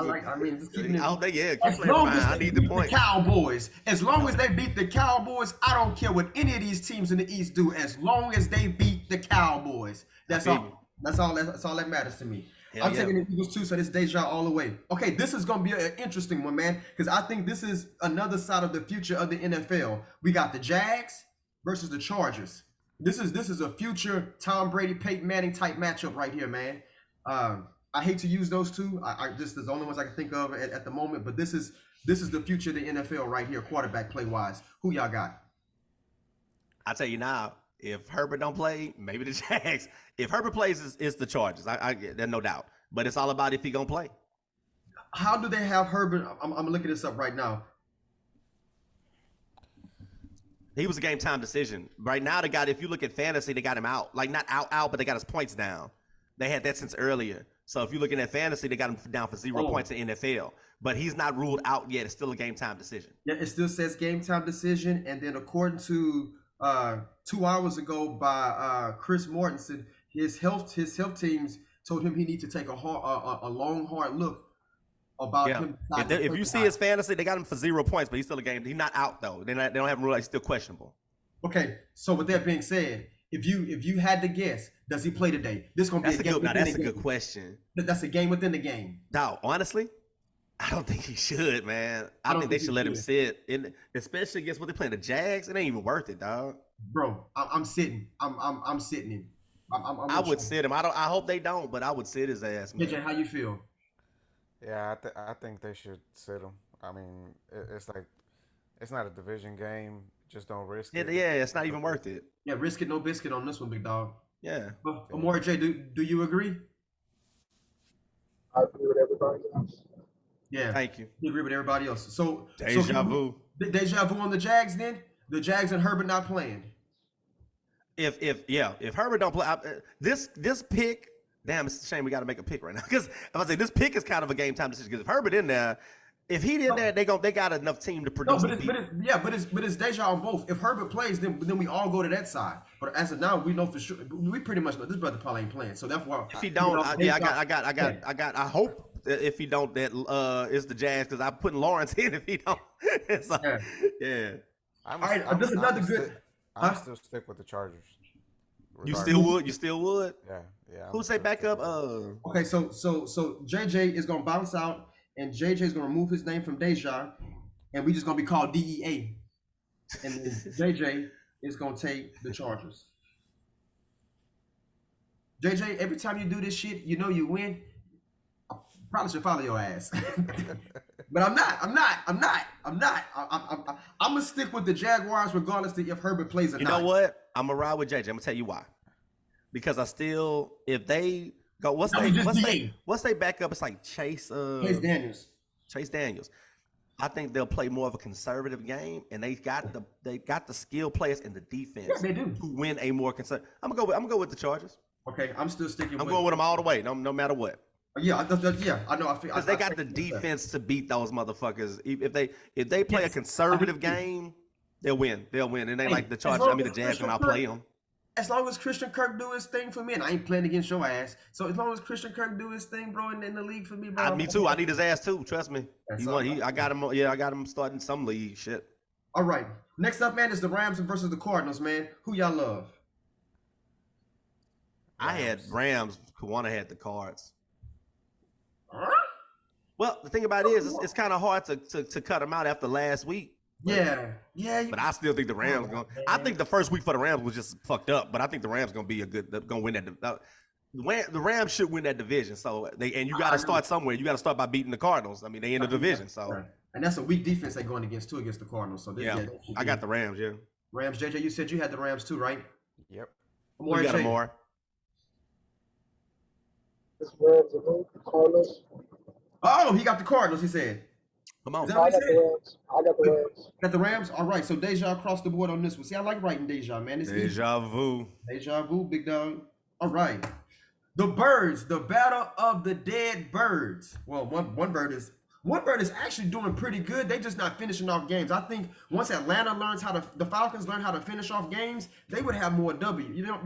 hope they keep playing fine. I need the point. Cowboys. As long as they beat the Cowboys, I don't care what any of these teams in the East do. As long as they beat the Cowboys, that's all. That's all that matters to me. I'm taking the Eagles too, so this deja all the way. Okay, this is gonna be an interesting one, man, because I think this is another side of the future of the NFL. We got the Jags versus the Chargers. This is a future Tom Brady, Peyton Manning type matchup right here, man. I hate to use those two. I just is the only ones I can think of at the moment. But this is the future of the NFL right here, quarterback play wise. Who y'all got? I tell you now, if Herbert don't play, maybe the Jags. If Herbert plays, it's the Chargers. There's no doubt. But it's all about if he gonna play. How do they have Herbert? I'm looking this up right now. He was a game time decision. Right now, they got, if you look at fantasy, they got him out. Like, not out, but they got his points down. They had that since earlier. So if you're looking at fantasy, they got him down for 0 points in NFL. But he's not ruled out yet. It's still a game time decision. Yeah, it still says game time decision. And then according to 2 hours ago by Chris Mortensen, his health teams told him he needs to take a long, hard look about him. If you see his fantasy, they got him for 0 points, but he's still a game. He's not out though. They don't have him ruled out. He's still questionable. Okay, so with that being said, if you had to guess, does he play today? This gonna be a game. That's a good question. That's a game within the game. Now, honestly, I don't think he should, man. I think they should let him sit, especially against what they playing the Jags. It ain't even worth it, dog. Bro, I'm sitting. I'm sitting him. I would sit him. I hope they don't, but I would sit his ass, man. JJ, how you feel? Yeah, I think they should sit him. I mean, it's like, it's not a division game. Just don't risk it. Yeah, it's not even worth it. Yeah, risk it, no biscuit on this one, big dog. Yeah. Amore J, do you agree? I agree with everybody else. Yeah. Thank you. You agree with everybody else. So Deja vu. Deja vu on the Jags then? The Jags and Herbert not playing. If Herbert don't play, this pick, damn, it's a shame we got to make a pick right now, because if I say this pick is kind of a game time decision, because if Herbert in there, if he in there, they got enough team to produce. No, but it's Deja on both. If Herbert plays, then we all go to that side. But as of now, we know for sure. We pretty much know this brother probably ain't playing. So that's why. If he don't, I hope if he don't, that it's the Jags, because I'm putting Lawrence in if he don't. So, yeah. All right, this is another good. I'm still stick with the Chargers. You still would? Yeah. Who say back up? Okay, so JJ is gonna bounce out, and JJ is gonna remove his name from Deja, and we just gonna be called DEA, and then JJ is gonna take the Chargers. JJ, every time you do this shit, you know you win. I probably should follow your ass, but I'm not. I'm gonna stick with the Jaguars regardless of if Herbert plays or not. You know what? I'm gonna ride with JJ. I'm gonna tell you why. Because I still, if they go, what's they backup? It's like Chase Daniels. Chase Daniels. I think they'll play more of a conservative game, and they got the skill players in the defense. Yeah, they do. To win a more conservative. I'm gonna go with the Chargers. Okay, I'm still sticking. I'm going with them all the way, no matter what. Yeah, I know. Because they got the defense to beat those motherfuckers. If they play a conservative game, they'll win. And they like the Chargers. The Jags when I play them. As long as Christian Kirk do his thing for me, and I ain't playing against your ass. So as long as Christian Kirk do his thing, bro, in the league for me, bro. Me too. I need his ass too. Trust me. I got him. Yeah, I got him starting some league shit. All right. Next up, man, is the Rams versus the Cardinals, man. Who y'all love? I had Rams. Kawana had the Cards. Huh? Well, the thing about it is, it's kind of hard to cut them out after last week. Yeah. But I still think the Rams going. I think the first week for the Rams was just fucked up. But I think the Rams going to be going to win that. The Rams should win that division. So you got to start somewhere. You got to start by beating the Cardinals. I mean, they in the division. So. Right. And that's a weak defense they're going against the Cardinals. So I got the Rams. Yeah. Rams. JJ, you said you had the Rams too, right? Yep. You got more. It's Rams and who? Cardinals. Oh, he got the Cardinals. He said. Come on. Is that what he said? I got the Rams. Got the Rams? All right. So Deja across the board on this one. See, I like writing Deja, man. Deja vu. Deja vu, big dog. All right. The Birds, the battle of the dead birds. Well, one bird is actually doing pretty good. They just not finishing off games. I think once Atlanta learns the Falcons learn how to finish off games, they would have more W. You know,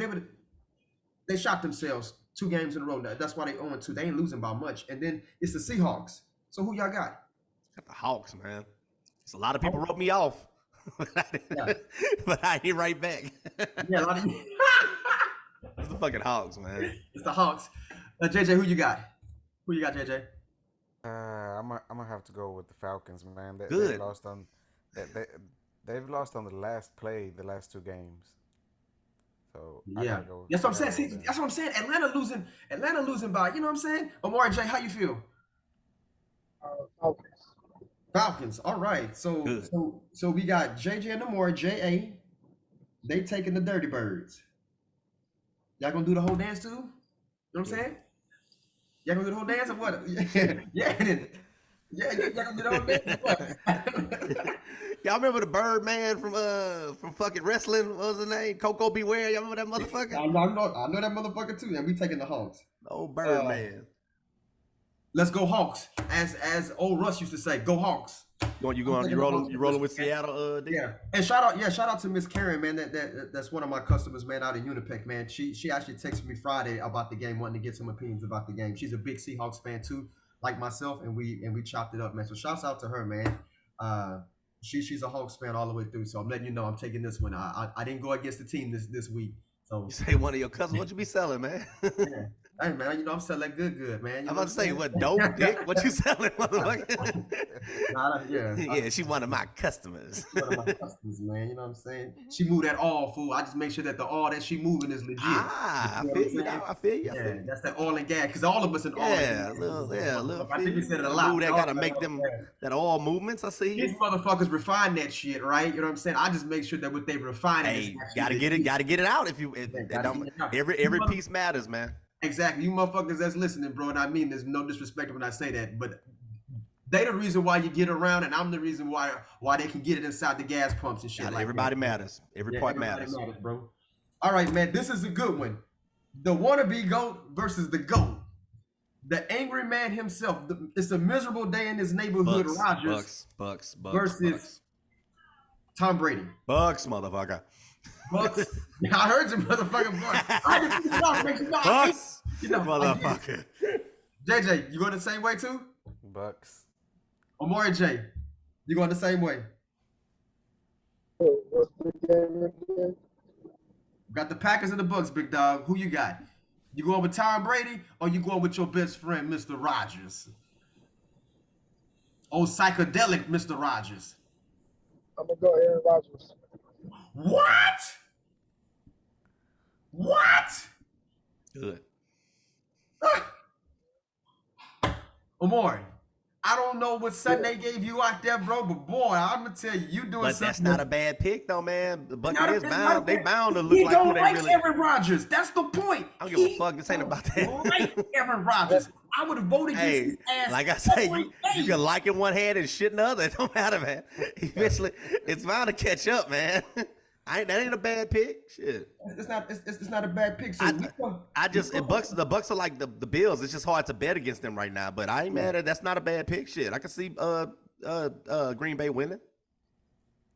they shot themselves 2 games in a row. That's why they 0-2. They ain't losing by much. And then it's the Seahawks. So who y'all got? Got the Hawks, man. It's a lot of people wrote me off. But I ain't right back. Yeah, a lot of It's the fucking Hawks, man. It's the Hawks. JJ, who you got? Who you got, JJ? I'm gonna have to go with the Falcons, man. Good. They've lost on the last 2 games. So yeah, that's what I'm saying. See, that's what I'm saying. Atlanta losing by. You know what I'm saying? Amore J, how you feel? Falcons. All right. So we got JJ and Amore JA. They taking the Dirty Birds. Y'all gonna do the whole dance too? You know what I'm saying? Y'all gonna do the whole dance or what? Yeah. Y'all gonna do the whole dance or what? Y'all remember the Birdman from fucking wrestling? What was his name? Coco Beware. Y'all remember that motherfucker? I know that motherfucker too. And we taking the Hawks. Old Birdman. Let's go Hawks, as old Russ used to say. Go Hawks. You rolling with Seattle? Yeah. And shout out to Miss Karen, man. That's one of my customers, man, out in Unipec, man. She actually texted me Friday about the game, wanting to get some opinions about the game. She's a big Seahawks fan too, like myself, and we chopped it up, man. So shouts out to her, man. She's a Hawks fan all the way through. So I'm letting you know I'm taking this one. I didn't go against the team this week. So you say one of your cousins, what you be selling, man? Yeah. Hey man, you know I'm selling good, man. I'm about to say what dope, dick? What you selling, motherfucker? Yeah, she one of my customers. One of my customers, man. You know what I'm saying? She moved that all, fool. I just make sure that the all that she moving is legit. I feel you. I feel you. Yeah, that's that oil and gas, because all of us in oil. Yeah, little. I think we said it a lot. That gotta make them that all movements. I see. These motherfuckers refine that shit, right? You know what I'm saying? I just make sure that what they refine. Hey, gotta get it out. Every piece matters, man. Exactly. You motherfuckers that's listening, bro, and I mean there's no disrespect when I say that, but they the reason why you get around, and I'm the reason why they can get it inside the gas pumps and shit. Like everybody matters. Every part matters, bro. All right, man. This is a good one. The wannabe GOAT versus the GOAT. The angry man himself. It's a miserable day in his neighborhood. Bucks versus Tom Brady. Bucks, motherfucker. Bucks. I heard you, motherfucker. Bucks. Motherfucker. JJ, you going the same way too? Bucks. Amari J, you going the same way? What's the game again? Got the Packers and the Bucks, big dog. Who you got? You going with Tom Brady or you going with your best friend, Mr. Rogers? Oh, psychedelic Mr. Rogers. I'm gonna go Aaron Rodgers. What? Good. Amari, I don't know what Sunday gave you out there, bro, but boy, I'm gonna tell you, you doing but something. That's not a bad pick, though, man. The Buccaneers bound. They bound to look like who they really. Aaron Rodgers. That's the point. I don't give a fuck. This ain't about that. Like Aaron Rodgers. I would have voted against his ass. Like I say, you can like in one hand and shit in the other. It don't matter, man. Eventually, it's bound to catch up, man. That ain't a bad pick. Shit. It's not a bad pick. So the Bucks are like the Bills. It's just hard to bet against them right now. But I ain't mad at that's not a bad pick. Shit. I can see Green Bay winning.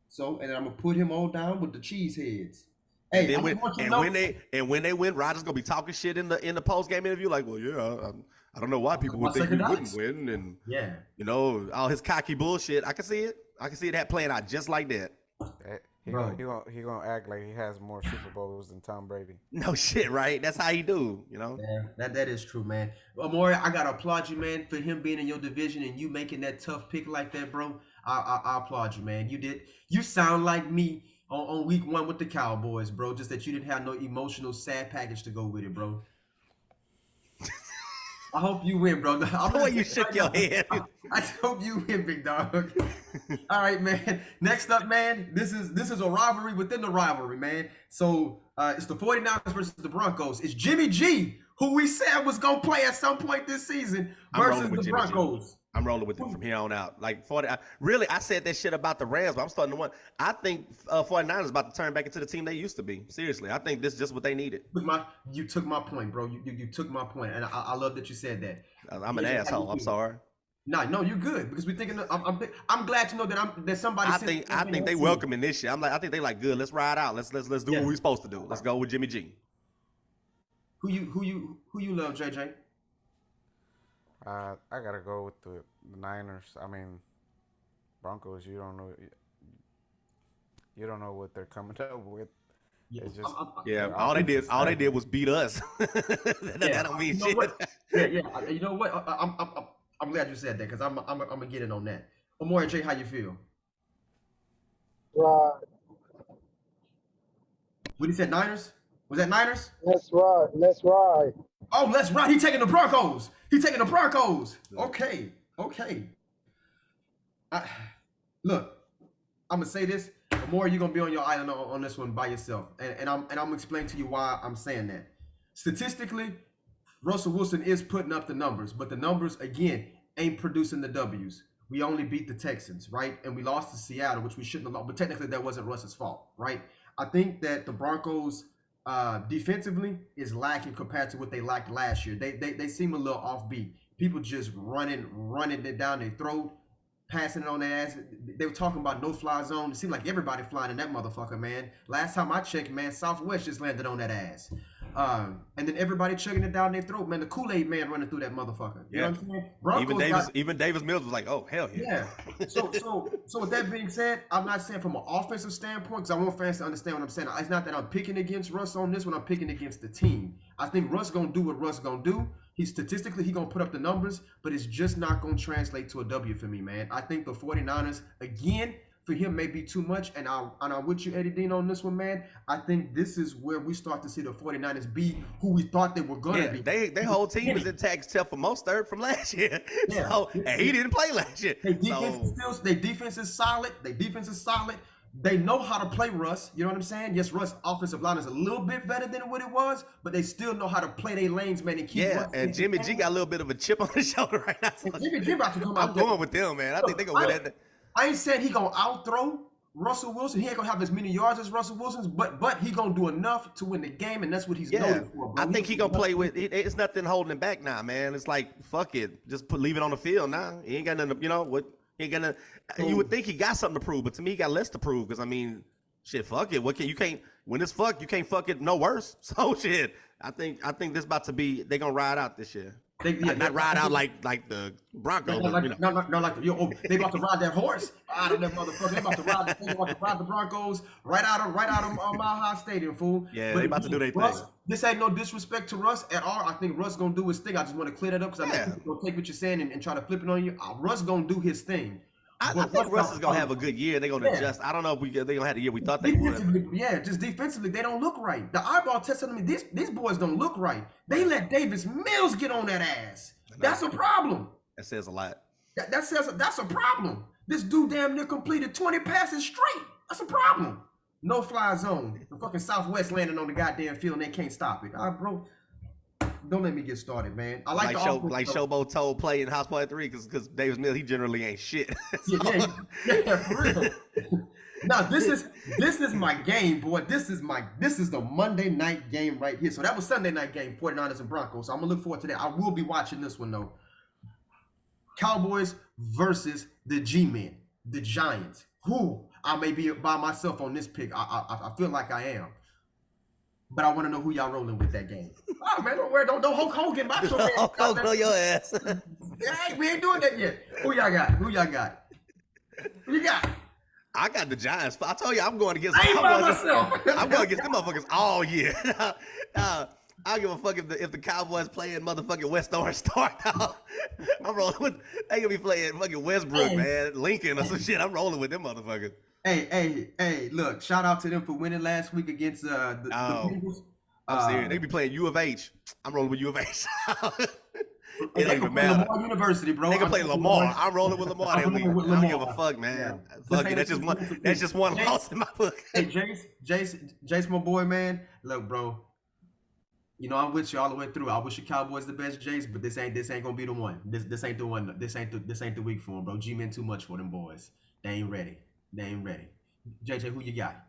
So and I'm gonna put him all down with the cheese heads. Hey, when they win, Rodgers gonna be talking shit in the post game interview, like, well, yeah, I don't know why people would think he wouldn't win, and you know, all his cocky bullshit. I can see it. I can see that playing out just like that. He gonna act like he has more Super Bowls than Tom Brady. No shit, right? That's how he do, you know. Yeah, that is true, man. Amori, I gotta applaud you, man, for him being in your division and you making that tough pick like that, bro. I applaud you, man. You sound like me on week 1 with the Cowboys, bro. Just that you didn't have no emotional sad package to go with it, bro. I hope you win, bro. The way you shook your head. I hope you win, big dog. All right, man. Next up, man, this is a rivalry within the rivalry, man. So it's the 49ers versus the Broncos. It's Jimmy G, who we said was going to play at some point this season, versus the Broncos. I'm rolling with them from here on out. Like I said that shit about the Rams, but I'm starting to wonder. I think 49ers is about to turn back into the team they used to be. Seriously, I think this is just what they needed. You took my point, bro. You took my point, and I love that you said that. I'm an asshole. I'm sorry. No, you're good because we're thinking. I'm glad to know that somebody. I think they welcoming this shit. I think they like good. Let's ride out. Let's do what we're supposed to do. Let's go with Jimmy G. Who you love, JJ? I gotta go with the Niners. I mean, Broncos. You don't know what they're coming up with. It's just all they did was beat us. That don't mean shit. Yeah. You know what? I'm glad you said that because I'm gonna get in on that. Amori J, how you feel? Right. What he said, Niners? Was that Niners? Let's ride. Oh, let's ride. He taking the Broncos. Okay. Look, I'm gonna say this. Amori, you're gonna be on your island on this one by yourself, and I'm gonna explain to you why I'm saying that. Statistically, Russell Wilson is putting up the numbers, but the numbers again ain't producing the W's. We only beat the Texans, right? And we lost to Seattle, which we shouldn't have lost. But technically, that wasn't Russ's fault, right? I think that the Broncos defensively is lacking compared to what they lacked last year. They seem a little offbeat. People just running it down their throat, passing it on their ass. They were talking about no-fly zone. It seemed like everybody flying in that motherfucker, man. Last time I checked, man, Southwest just landed on that ass. And then everybody chugging it down their throat, man. The Kool-Aid man running through that motherfucker. You know what I'm saying? Broncos even Davis Mills was like, oh, hell yeah. Yeah. So with that being said, I'm not saying from an offensive standpoint, because I want fans to understand what I'm saying. It's not that I'm picking against Russ on this one. I'm picking against the team. I think Russ going to do what Russ going to do. He's going to put up the numbers, but it's just not going to translate to a W for me, man. I think the 49ers, again, for him may be too much, and I'm with you, Eddie Dean, on this one, man. I think this is where we start to see the 49ers be who we thought they were going to be. Their whole team is intact except for Mostert from last year. Yeah. So, and he didn't play last year. Their defense is solid. They know how to play Russ. You know what I'm saying? Yes, Russ' offensive line is a little bit better than what it was, but they still know how to play their lanes, man, and keep Russ. And Jimmy G got a little bit of a chip on his shoulder right now. So Jimmy G about to come out. I'm going with them, man. I think they're going to win that. I ain't saying he going to outthrow Russell Wilson. He ain't going to have as many yards as Russell Wilson's, but he going to do enough to win the game, and that's what he's known for. Bro. I think he going to play with it. It's nothing holding him back now, man. It's like, fuck it. Just leave it on the field now. He ain't got nothing, you know, what? He ain't got nothing. You would think he got something to prove, but to me, he got less to prove because, I mean, shit, fuck it. What can you can't when it's fuck, you can't fuck it no worse. So shit. I think this about to be they gonna ride out this year. Not ride out like the Broncos. They about to ride that horse out of that motherfucker. They about to ride the Broncos right out of Mile High Stadium, fool. Yeah, but they about to do their thing. This ain't no disrespect to Russ at all. I think Russ gonna do his thing. I just want to clear that up because I think people gonna take what you're saying and try to flip it on you. Russ gonna do his thing. I think Russ is gonna have a good year. They're gonna adjust. I don't know if they're gonna have the year we thought they would. Yeah, just defensively, they don't look right. The eyeball test telling me these boys don't look right. They let Davis Mills get on that ass. That's a problem. That says a lot. That's a problem. This dude damn near completed 20 passes straight. That's a problem. No fly zone. The fucking Southwest landing on the goddamn field and they can't stop it. All right, bro. Don't let me get started, man. I like Showbo told play in House Party 3 because Davis Mills, he generally ain't shit. Yeah, for real. Now this is my game, boy. This is the Monday night game right here. So that was Sunday night game, 49ers and Broncos. So I'm gonna look forward to that. I will be watching this one though. Cowboys versus the G-Men, the Giants. Who I may be by myself on this pick. I feel like I am. But I want to know who y'all rolling with that game. Oh man, don't worry, don't Hulk Hogan my show. Hulk Hogan on your ass. Hey, we ain't doing that yet. Who y'all got? Who you got? I got the Giants. I told you I'm going against. I ain't by myself. I'm going against them motherfuckers all year. I don't give a fuck if the Cowboys playing motherfucking West Orange start. I'm rolling with. They gonna be playing fucking Westbrook, man, Lincoln or some shit. I'm rolling with them motherfuckers. Hey, look, shout out to them for winning last week against the Bengals. I'm serious. They be playing U of H. I'm rolling with U of H. It ain't even matter. Lamar University, bro. They can play Lamar. I'm rolling with Lamar that week. I don't give a fuck, man. Yeah. Fuck it. That's just one loss in my book. Hey, Jace, my boy, man. Look, bro. You know I'm with you all the way through. I wish the Cowboys the best, Jace, but this ain't gonna be the one. This ain't the one. This ain't the week for them, bro. G-men too much for them boys. They ain't ready. JJ, who you got?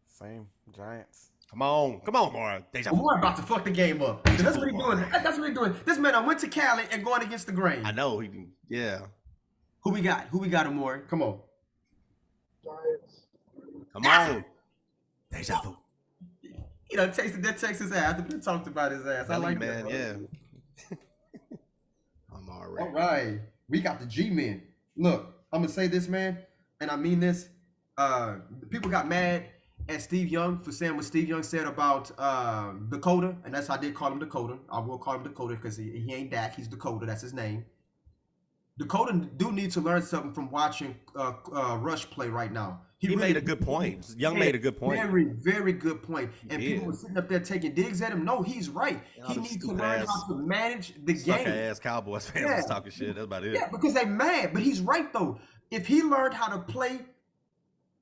Same, Giants. Come on, Mara. Lamar about to fuck the game up. That's what he doing. This man, I went to Cali and going against the grain. I know. Yeah. Who we got, Amore? Come on. Giants. Come on. Deja vu. You know, Texas ass. I talked about his ass. I like man, that. Yeah. I'm all right. All right. We got the G-men. Look, I'm going to say this, man, and I mean this. People got mad at Steve Young for saying what Steve Young said about Dakota, and that's how I did call him Dakota. I will call him Dakota because he ain't Dak. He's Dakota. That's his name. Dakota do need to learn something from watching Rush play right now. He made a good point. Young made a good point. Very, very good point. And people were sitting up there taking digs at him. No, he's right. He needs to learn how to manage the game. Sucker-ass Cowboys fans was talking shit. That's about it. Yeah, because they mad. But he's right, though. If he learned how to play,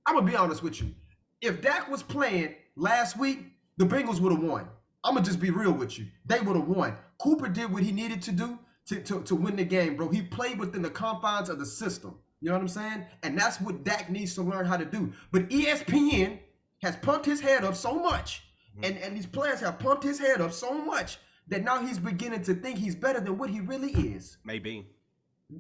I'm going to be honest with you. If Dak was playing last week, the Bengals would have won. I'm going to just be real with you. They would have won. Cooper did what he needed to do to win the game, bro. He played within the confines of the system. You know what I'm saying? And that's what Dak needs to learn how to do. But ESPN has pumped his head up so much, and these players have pumped his head up so much that now he's beginning to think he's better than what he really is. Maybe.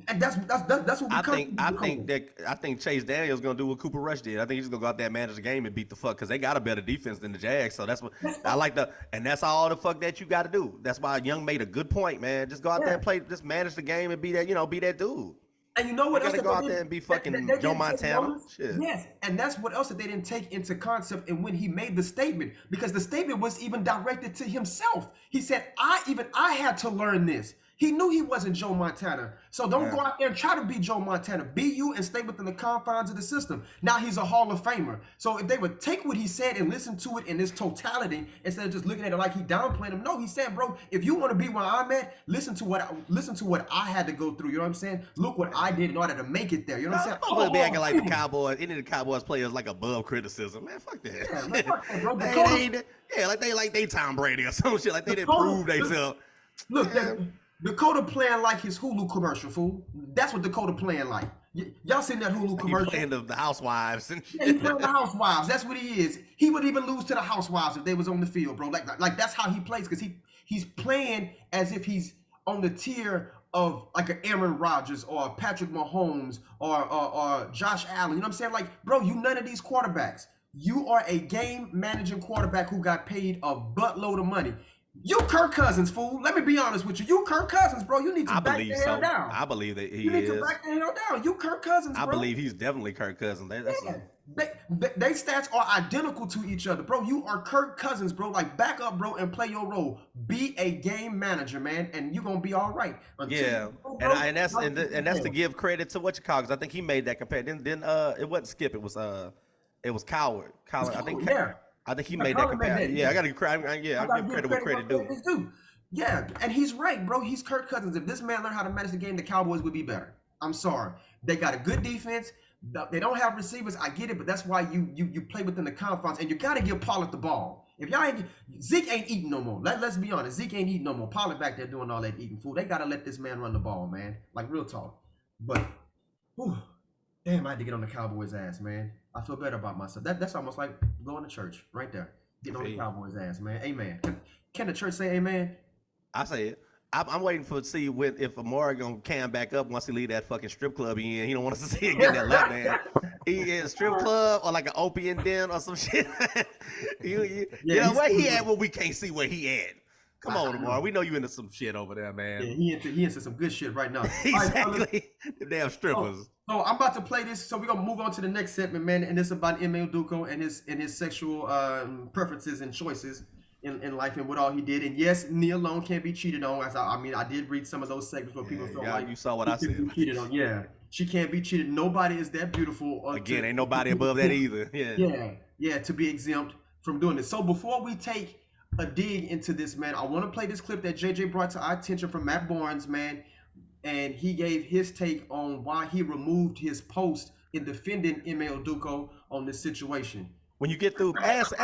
And that's what we I think Chase Daniel's gonna do what Cooper Rush did. I think he's gonna go out there and manage the game and beat the fuck because they got a better defense than the Jags. So that's what I like and that's all the fuck that you got to do. That's why Young made a good point, man. Just go out there and play, just manage the game and be that, be that dude. And you know what you else? Gotta go out there and be fucking Joe Montana. Shit. Yes, and that's what else that they didn't take into concept. And when he made the statement, because the statement was even directed to himself. He said, "I had to learn this." He knew he wasn't Joe Montana. So don't go out there and try to be Joe Montana. Be you and stay within the confines of the system. Now he's a Hall of Famer. So if they would take what he said and listen to it in its totality instead of just looking at it like he downplaying him. No, he said, bro, if you want to be where I'm at, listen to what I had to go through. You know what I'm saying? Look what I did in order to make it there. You know what I'm saying? I'm be acting like the Cowboys, any of the Cowboys players like above criticism. Man, fuck that. Yeah, man, fuck that, bro. like they Tom Brady or some shit. Like they didn't prove themselves. Look, Dakota playing like his Hulu commercial, fool. That's what Dakota playing like. Y'all seen that Hulu commercial? He playing the Housewives and shit. Yeah, he playing the Housewives. That's what he is. He would even lose to the Housewives if they was on the field, bro. Like that's how he plays, because he's playing as if he's on the tier of like an Aaron Rodgers or Patrick Mahomes or Josh Allen. You know what I'm saying? Like, bro, you none of these quarterbacks. You are a game managing quarterback who got paid a buttload of money. You Kirk Cousins, fool. Let me be honest with you. You Kirk Cousins, bro. You need to back the hell down. I believe that he is. You need to back the hell down. You Kirk Cousins, bro. I believe he's definitely Kirk Cousins. They stats are identical to each other, bro. You are Kirk Cousins, bro. Like, back up, bro, and play your role. Be a game manager, man, and you're gonna be all right. And that's to give credit to what you call, because I think he made that comparison. Then it wasn't Skip. It was Coward. I think he made that comparison. I gotta give credit where credit due. Yeah, and he's right, bro. He's Kirk Cousins. If this man learned how to manage the game, the Cowboys would be better. I'm sorry. They got a good defense. They don't have receivers. I get it, but that's why you play within the confines, and you gotta give Pollard the ball. If y'all Zeke ain't eating no more. Let's be honest. Zeke ain't eating no more. Pollard back there doing all that eating food. They gotta let this man run the ball, man. Like, real talk. But, damn, I had to get on the Cowboys' ass, man. I feel better about myself. That's almost like going to church right there. Getting on the Cowboys' ass, man. Amen. Can the church say amen? I say it. I'm waiting to see if Amari gonna cam back up once he leave that fucking strip club he in. He don't want us to see him get that lap dance. He in a strip club or like an opium den or some shit. Where he at when we can't see where he at? Come on, Amari. We know you into some shit over there, man. Yeah, he into some good shit right now. Exactly. Right, the damn strippers. So I'm about to play this. So we're gonna move on to the next segment, man. And this is about Udoka and his sexual preferences and choices in life and what all he did. And yes, Nia Long can't be cheated on. I did read some of those segments where people felt like you saw what I said. Cheated on. Yeah, she can't be cheated. Nobody is that beautiful. Again, ain't nobody above that either. Yeah. To be exempt from doing this. So before we take a dig into this, man, I want to play this clip that JJ brought to our attention from Matt Barnes, man, and he gave his take on why he removed his post in defending Ime Udoka on this situation. When you get through, ask.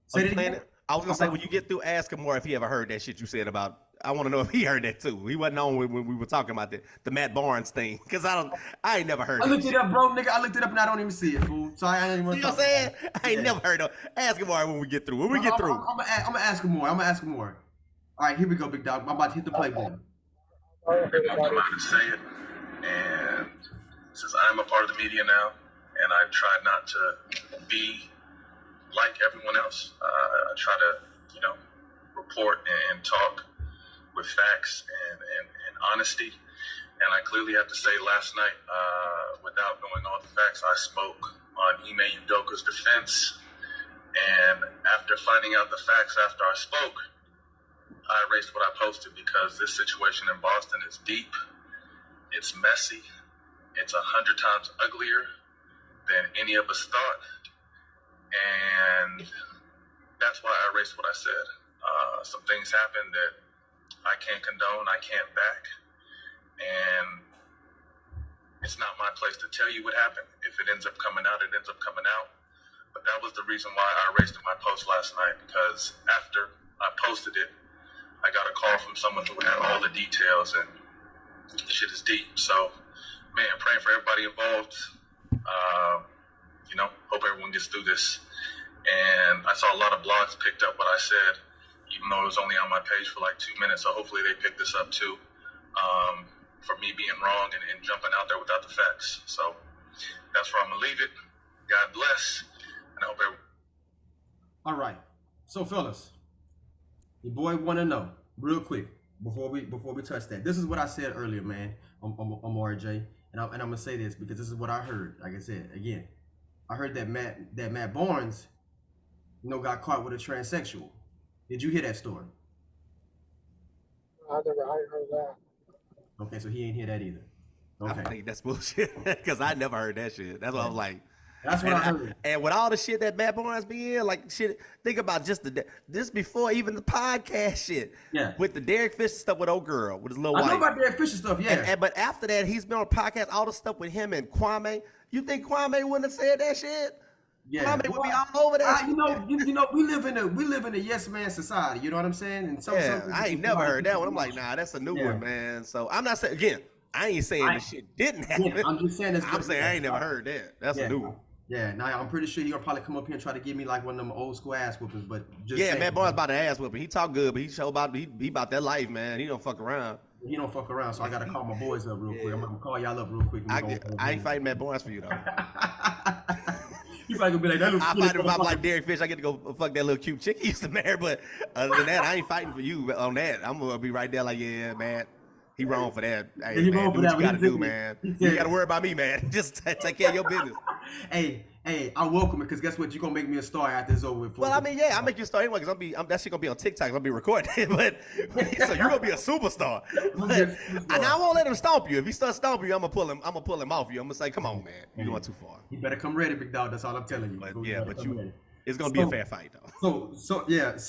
Say it again. I was gonna say, when you get through, ask him more if he ever heard that shit you said about. I want to know if he heard that too. He wasn't on when we were talking about the Matt Barnes thing, because I ain't never heard. I looked it up, bro, nigga. I looked it up and I don't even see it, fool. So I ain't even. See what I'm saying? I ain't never heard of. Ask him more when we get through. I'm gonna ask him more. All right, here we go, big dog. I'm about to hit the play button. I'm about to say it, and since I'm a part of the media now, and I try not to be like everyone else, I try to, report and talk with facts and honesty. And I clearly have to say, last night, without knowing all the facts, I spoke on Ime Udoka's defense. And after finding out the facts after I spoke, I erased what I posted, because this situation in Boston is deep, it's messy, it's 100 times uglier than any of us thought. And that's why I erased what I said. Some things happened that I can't condone, I can't back. And it's not my place to tell you what happened. If it ends up coming out, it ends up coming out. But that was the reason why I erased my post last night, because after I posted it, I got a call from someone who had all the details, and the shit is deep. So, man, praying for everybody involved. Hope everyone gets through this. And I saw a lot of blogs picked up what I said, even though it was only on my page for like 2 minutes. So hopefully they pick this up too, for me being wrong and jumping out there without the facts. So that's where I'm gonna leave it. God bless, and I hope everyone. All right. So fellas, your boy want to know real quick before we touch that. This is what I said earlier, man. I'm RJ, and I'm gonna say this because this is what I heard. Like I said again, I heard that Matt Barnes, got caught with a transsexual. Did you hear that story? I ain't heard that. Okay, so he ain't hear that either. Okay. I think that's bullshit because I never heard that shit. That's what I was like. That's what I heard. And with all the shit that Matt Barnes be in, like shit, think about just this before even the podcast shit. Yeah. With the Derek Fisher stuff with old girl, with his little wife. I know about Derek Fisher stuff, yeah. But after that, he's been on a podcast, all the stuff with him and Kwame. You think Kwame wouldn't have said that shit? Yeah. Kwame would be all over that. We live in a yes man society. You know what I'm saying? And I ain't never heard that one. I'm like, nah, that's a new one, man. So I'm not saying again. I ain't saying the shit didn't happen. Yeah, I'm just saying I'm saying I ain't never heard that. That's a new one. Yeah, now I'm pretty sure he'll probably come up here and try to give me like one of them old school ass whoopings, but just Matt Barnes about the ass whooping. He talk good, but he about that life, man. He don't fuck around. He don't fuck around, so I gotta call my boys up real quick. I'm gonna call y'all up real quick. I ain't fighting Matt Barnes for you though. You probably gonna be like that. I fight him if I'm like Derek Fish. I get to go fuck that little cute chick he used to marry, but other than that, I ain't fighting for you on that. I'm gonna be right there like, yeah, man. He wrong for that. Hey, man, do what you gotta do, man. You gotta worry about me, man. Just take care of your business. Hey, I welcome it because guess what? You're gonna make me a star after it's over with. Well, I mean, yeah, I'll make you a star anyway because that shit gonna be on TikTok. I'm gonna be recording it, but so you're gonna be a superstar. And I won't let him stomp you. If he starts stomping you, I'm gonna pull him off you. I'm gonna say, come on, man, you're going too far. You better come ready, big dog. That's all I'm telling you. But it's gonna be a fair fight though. So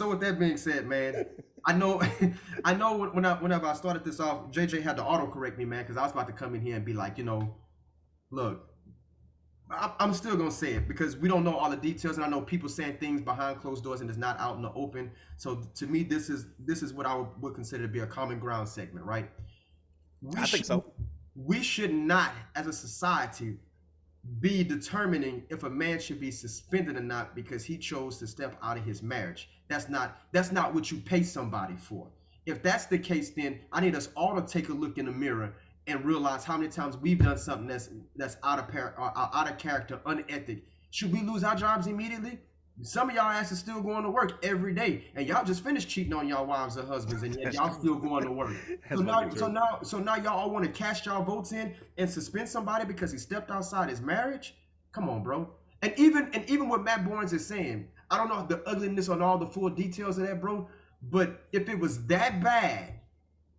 with that being said, man, I know whenever I started this off, JJ had to auto correct me, man, because I was about to come in here and be like, look, I'm still gonna say it because we don't know all the details, and I know people saying things behind closed doors and it's not out in the open. So to me, this is what I would consider to be a common ground segment, right? I think so. We should not, as a society, be determining if a man should be suspended or not because he chose to step out of his marriage. That's not what you pay somebody for. If that's the case, then I need us all to take a look in the mirror and realize how many times we've done something that's out of character, unethic. Should we lose our jobs immediately? Some of y'all asses still going to work every day, and y'all just finished cheating on y'all wives or husbands, and yet y'all still going to work. So now y'all all want to cast y'all votes in and suspend somebody because he stepped outside his marriage? Come on, bro. And even what Matt Barnes is saying, I don't know the ugliness on all the full details of that, bro. But if it was that bad,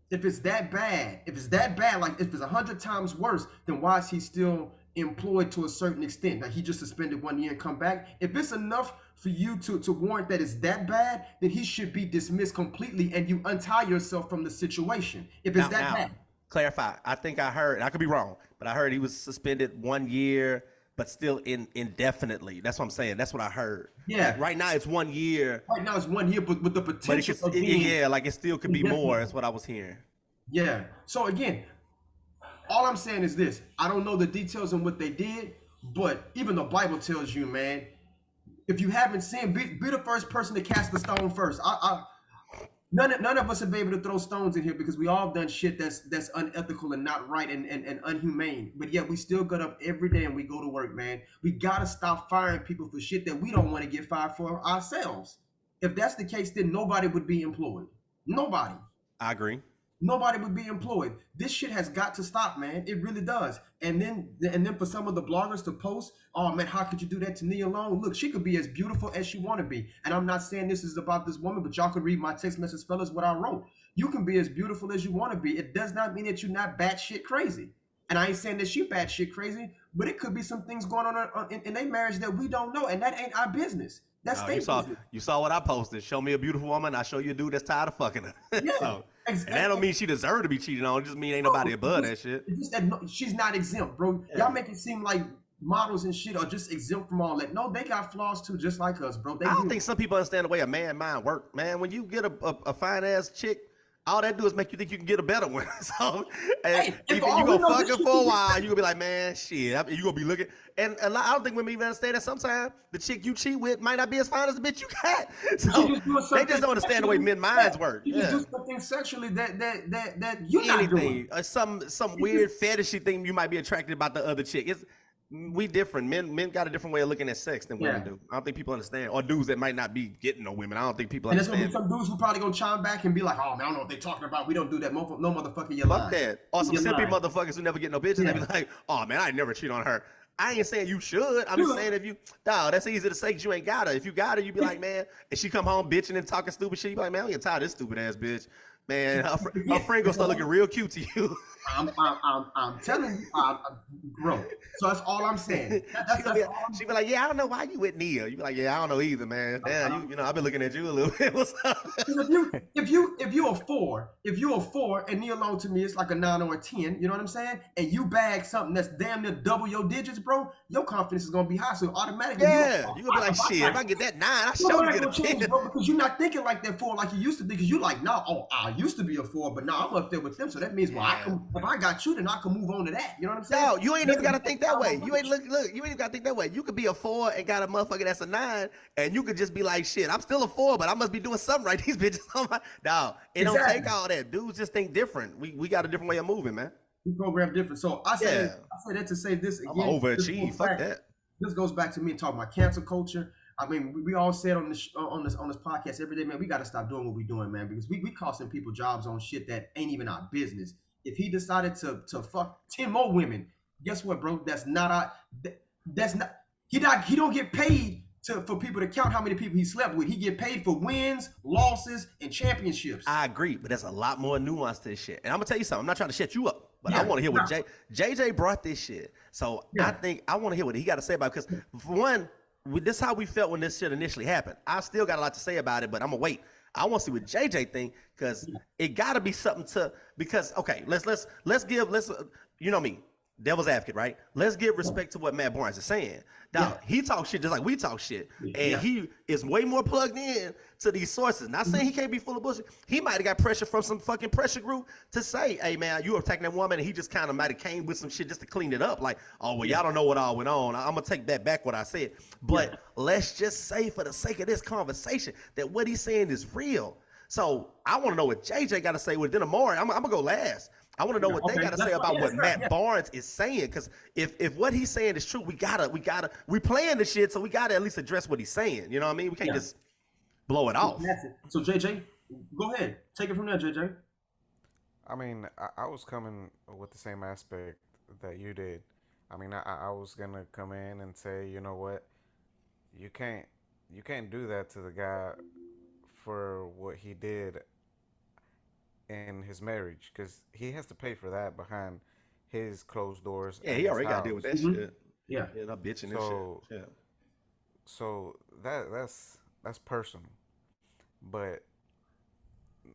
if it's that bad, like if it's 100 times worse, then why is he still employed to a certain extent? Like he just suspended 1 year and come back. If it's enough for you to warrant that it's that bad, then he should be dismissed completely and you untie yourself from the situation. If it's that bad. Clarify. I think I heard, I could be wrong, but I heard he was suspended 1 year, but still indefinitely. That's what I'm saying. That's what I heard. Yeah. Like right now it's 1 year. Right now it's 1 year, but with the potential of being, like it still could be more. That's what I was hearing. Yeah. So again, all I'm saying is this. I don't know the details on what they did, but even the Bible tells you, man, if you haven't sinned, be the first person to cast the stone first. None of us have been able to throw stones in here because we all done shit that's unethical and not right and unhumane. But yet we still get up every day and we go to work, man. We gotta stop firing people for shit that we don't want to get fired for ourselves. If that's the case, then nobody would be employed. Nobody. I agree. Nobody would be employed. This shit has got to stop, man. It really does. And then for some of the bloggers to post, oh man, how could you do that to Nia Long? Look, she could be as beautiful as she want to be. And I'm not saying this is about this woman, but y'all could read my text message, fellas, what I wrote. You can be as beautiful as you want to be. It does not mean that you're not batshit crazy. And I ain't saying that she batshit crazy, but it could be some things going on in their marriage that we don't know, and that ain't our business. That's their business. You saw what I posted. Show me a beautiful woman, I show you a dude that's tired of fucking her. Yeah. So, exactly. And that don't mean she deserved to be cheated on. It just mean ain't nobody above that shit. It's just that she's not exempt, bro. Yeah. Y'all make it seem like models and shit are just exempt from all that. No, they got flaws too, just like us, bro. They I don't do. think some people understand the way a man mind work, man. When you get a fine ass chick, all that do is make you think you can get a better one. So, and Hey, you gonna fuck her for a while, you gonna be like, man, shit. You gonna be looking, and I don't think women even understand that sometimes the chick you cheat with might not be as fine as the bitch you got. So they just don't understand the way men minds work. You just do something sexually that you're not doing. Some weird fetishy thing you might be attracted about the other chick. We different. Men got a different way of looking at sex than women do. I don't think people understand. Or dudes that might not be getting no women. I don't think people understand. And there's gonna be some dudes who probably gonna chime back and be like, "Oh man, I don't know what they're talking about. We don't do that. No motherfucker, you're lying." Fuck that. Or some simpy motherfuckers who never get no bitches. They be like, "Oh man, I never cheat on her." I ain't saying you should. I'm just saying if you, that's easy to say because you ain't got her. If you got her, you be like, man, and she come home bitching and talking stupid shit. You be like, man, I'm getting tired of this stupid ass bitch. Man, her friend gonna start looking real cute to you. I'm telling you, bro. So that's all I'm saying. She be like, yeah, I don't know why you with Nia. You be like, yeah, I don't know either, man. Damn, you know, I've been looking at you a little bit. What's up? If you're a four and Nia Long to me it's like a 9 or a 10, you know what I'm saying? And you bag something that's damn near double your digits, bro, your confidence is gonna be high. So automatically, you gonna be like, shit, if I get that 9, I sure get a 10. Bro, because you're not thinking like that 4 like you used to be. Because you like, no, I used to be a 4, but now I'm up there with them. So that means, if I got you, then I can move on to that. You know what I'm saying? No, you ain't even gotta think that way. You ain't look. You ain't even gotta think that way. You could be a 4 and got a motherfucker that's a 9, and you could just be like, shit, I'm still a 4, but I must be doing something right. These bitches, no, it don't take all that. Dudes just think different. We got a different way of moving, man. We program different. So I say that to say this again. I'm overachieve. Fuck that. This goes back to me talking about cancel culture. I mean, we all said on this podcast every day, man, we got to stop doing what we're doing, man, because we costing people jobs on shit that ain't even our business. If he decided to fuck 10 more women, guess what, bro? That's not he don't get paid for people to count how many people he slept with. He get paid for wins, losses, and championships. I agree, but there's a lot more nuance to this shit. And I'm gonna tell you something. I'm not trying to shut you up, but I want to hear what JJ brought this shit. So I think I want to hear what he got to say about it. Because for one, this is how we felt when this shit initially happened. I still got a lot to say about it, but I'm gonna wait. I want to see what JJ think because it got to be something because let's give you know me, devil's advocate, right? Let's give respect to what Matt Barnes is saying. Now he talks shit just like we talk shit, and he is way more plugged in to these sources. Not saying he can't be full of bullshit. He might have got pressure from some fucking pressure group to say, "Hey man, you attacking that woman," and he just kind of might have came with some shit just to clean it up. Like, oh well, y'all don't know what all went on. I'm gonna take that back what I said. But let's just say, for the sake of this conversation, that what he's saying is real. So I want to know what JJ got to say with it. Then Amari, I'm gonna go last. I want to know what they got to say about what Matt Barnes is saying, because if what he's saying is true, we playing the shit, so we gotta at least address what he's saying. You know what I mean? We can't just blow it off. That's it. So JJ, go ahead, take it from there, JJ. I mean, I was coming with the same aspect that you did. I mean, I was gonna come in and say, you know what, you can't do that to the guy for what he did in his marriage, because he has to pay for that behind his closed doors. Yeah, he already got to deal with that shit. Yeah, not bitching and shit. Yeah. So that's personal, but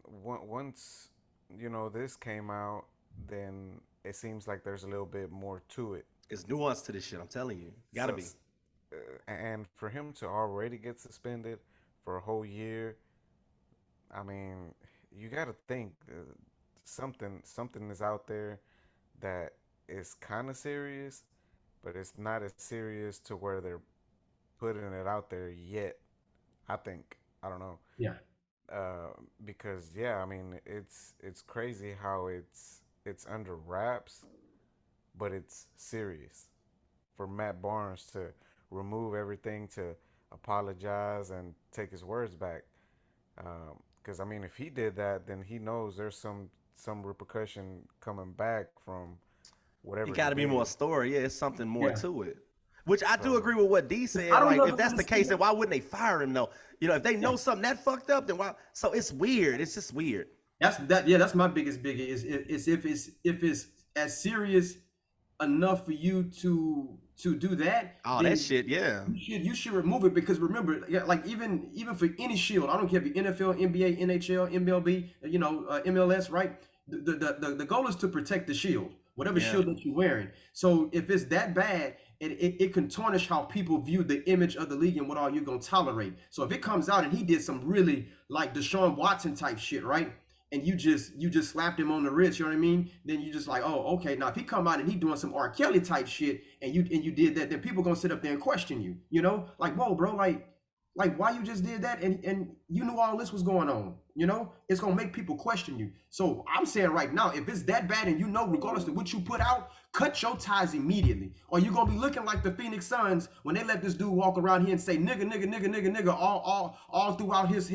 once this came out, then it seems like there's a little bit more to it. It's nuance to this shit. I'm telling you, gotta be. And for him to already get suspended for a whole year, I mean, you got to think something is out there that is kind of serious, but it's not as serious to where they're putting it out there yet. I think. I don't know. Yeah. Because I mean, it's crazy how it's under wraps, but it's serious. For Matt Barnes to remove everything, to apologize and take his words back. Because I mean, if he did that, then he knows there's some repercussion coming back from whatever. It got to be more story. Yeah, it's something more to it. Which I do agree with what D said. Like, if that's the case, then why wouldn't they fire him though? If they know something that fucked up, then why? So it's weird. It's just weird. That's my biggest biggie is if it's as serious enough for you to do that. Oh, that shit, yeah. You should remove it, because remember, like even for any shield, I don't care if you're NFL, NBA, NHL, MLB, MLS, right? The goal is to protect the shield, whatever shield that you're wearing. So if it's that bad, it can tarnish how people view the image of the league and what all you're gonna tolerate. So if it comes out and he did some really like Deshaun Watson type shit, right? And you just slapped him on the wrist, you know what I mean? Then you just like, oh, okay. Now if he come out and he doing some R. Kelly type shit and you did that, then people gonna sit up there and question you, you know? Like, whoa, bro, like why you just did that and you knew all this was going on, you know? It's gonna make people question you. So I'm saying right now, if it's that bad and you know, regardless of what you put out, cut your ties immediately, or you're gonna be looking like the Phoenix Suns when they let this dude walk around here and say nigga all throughout his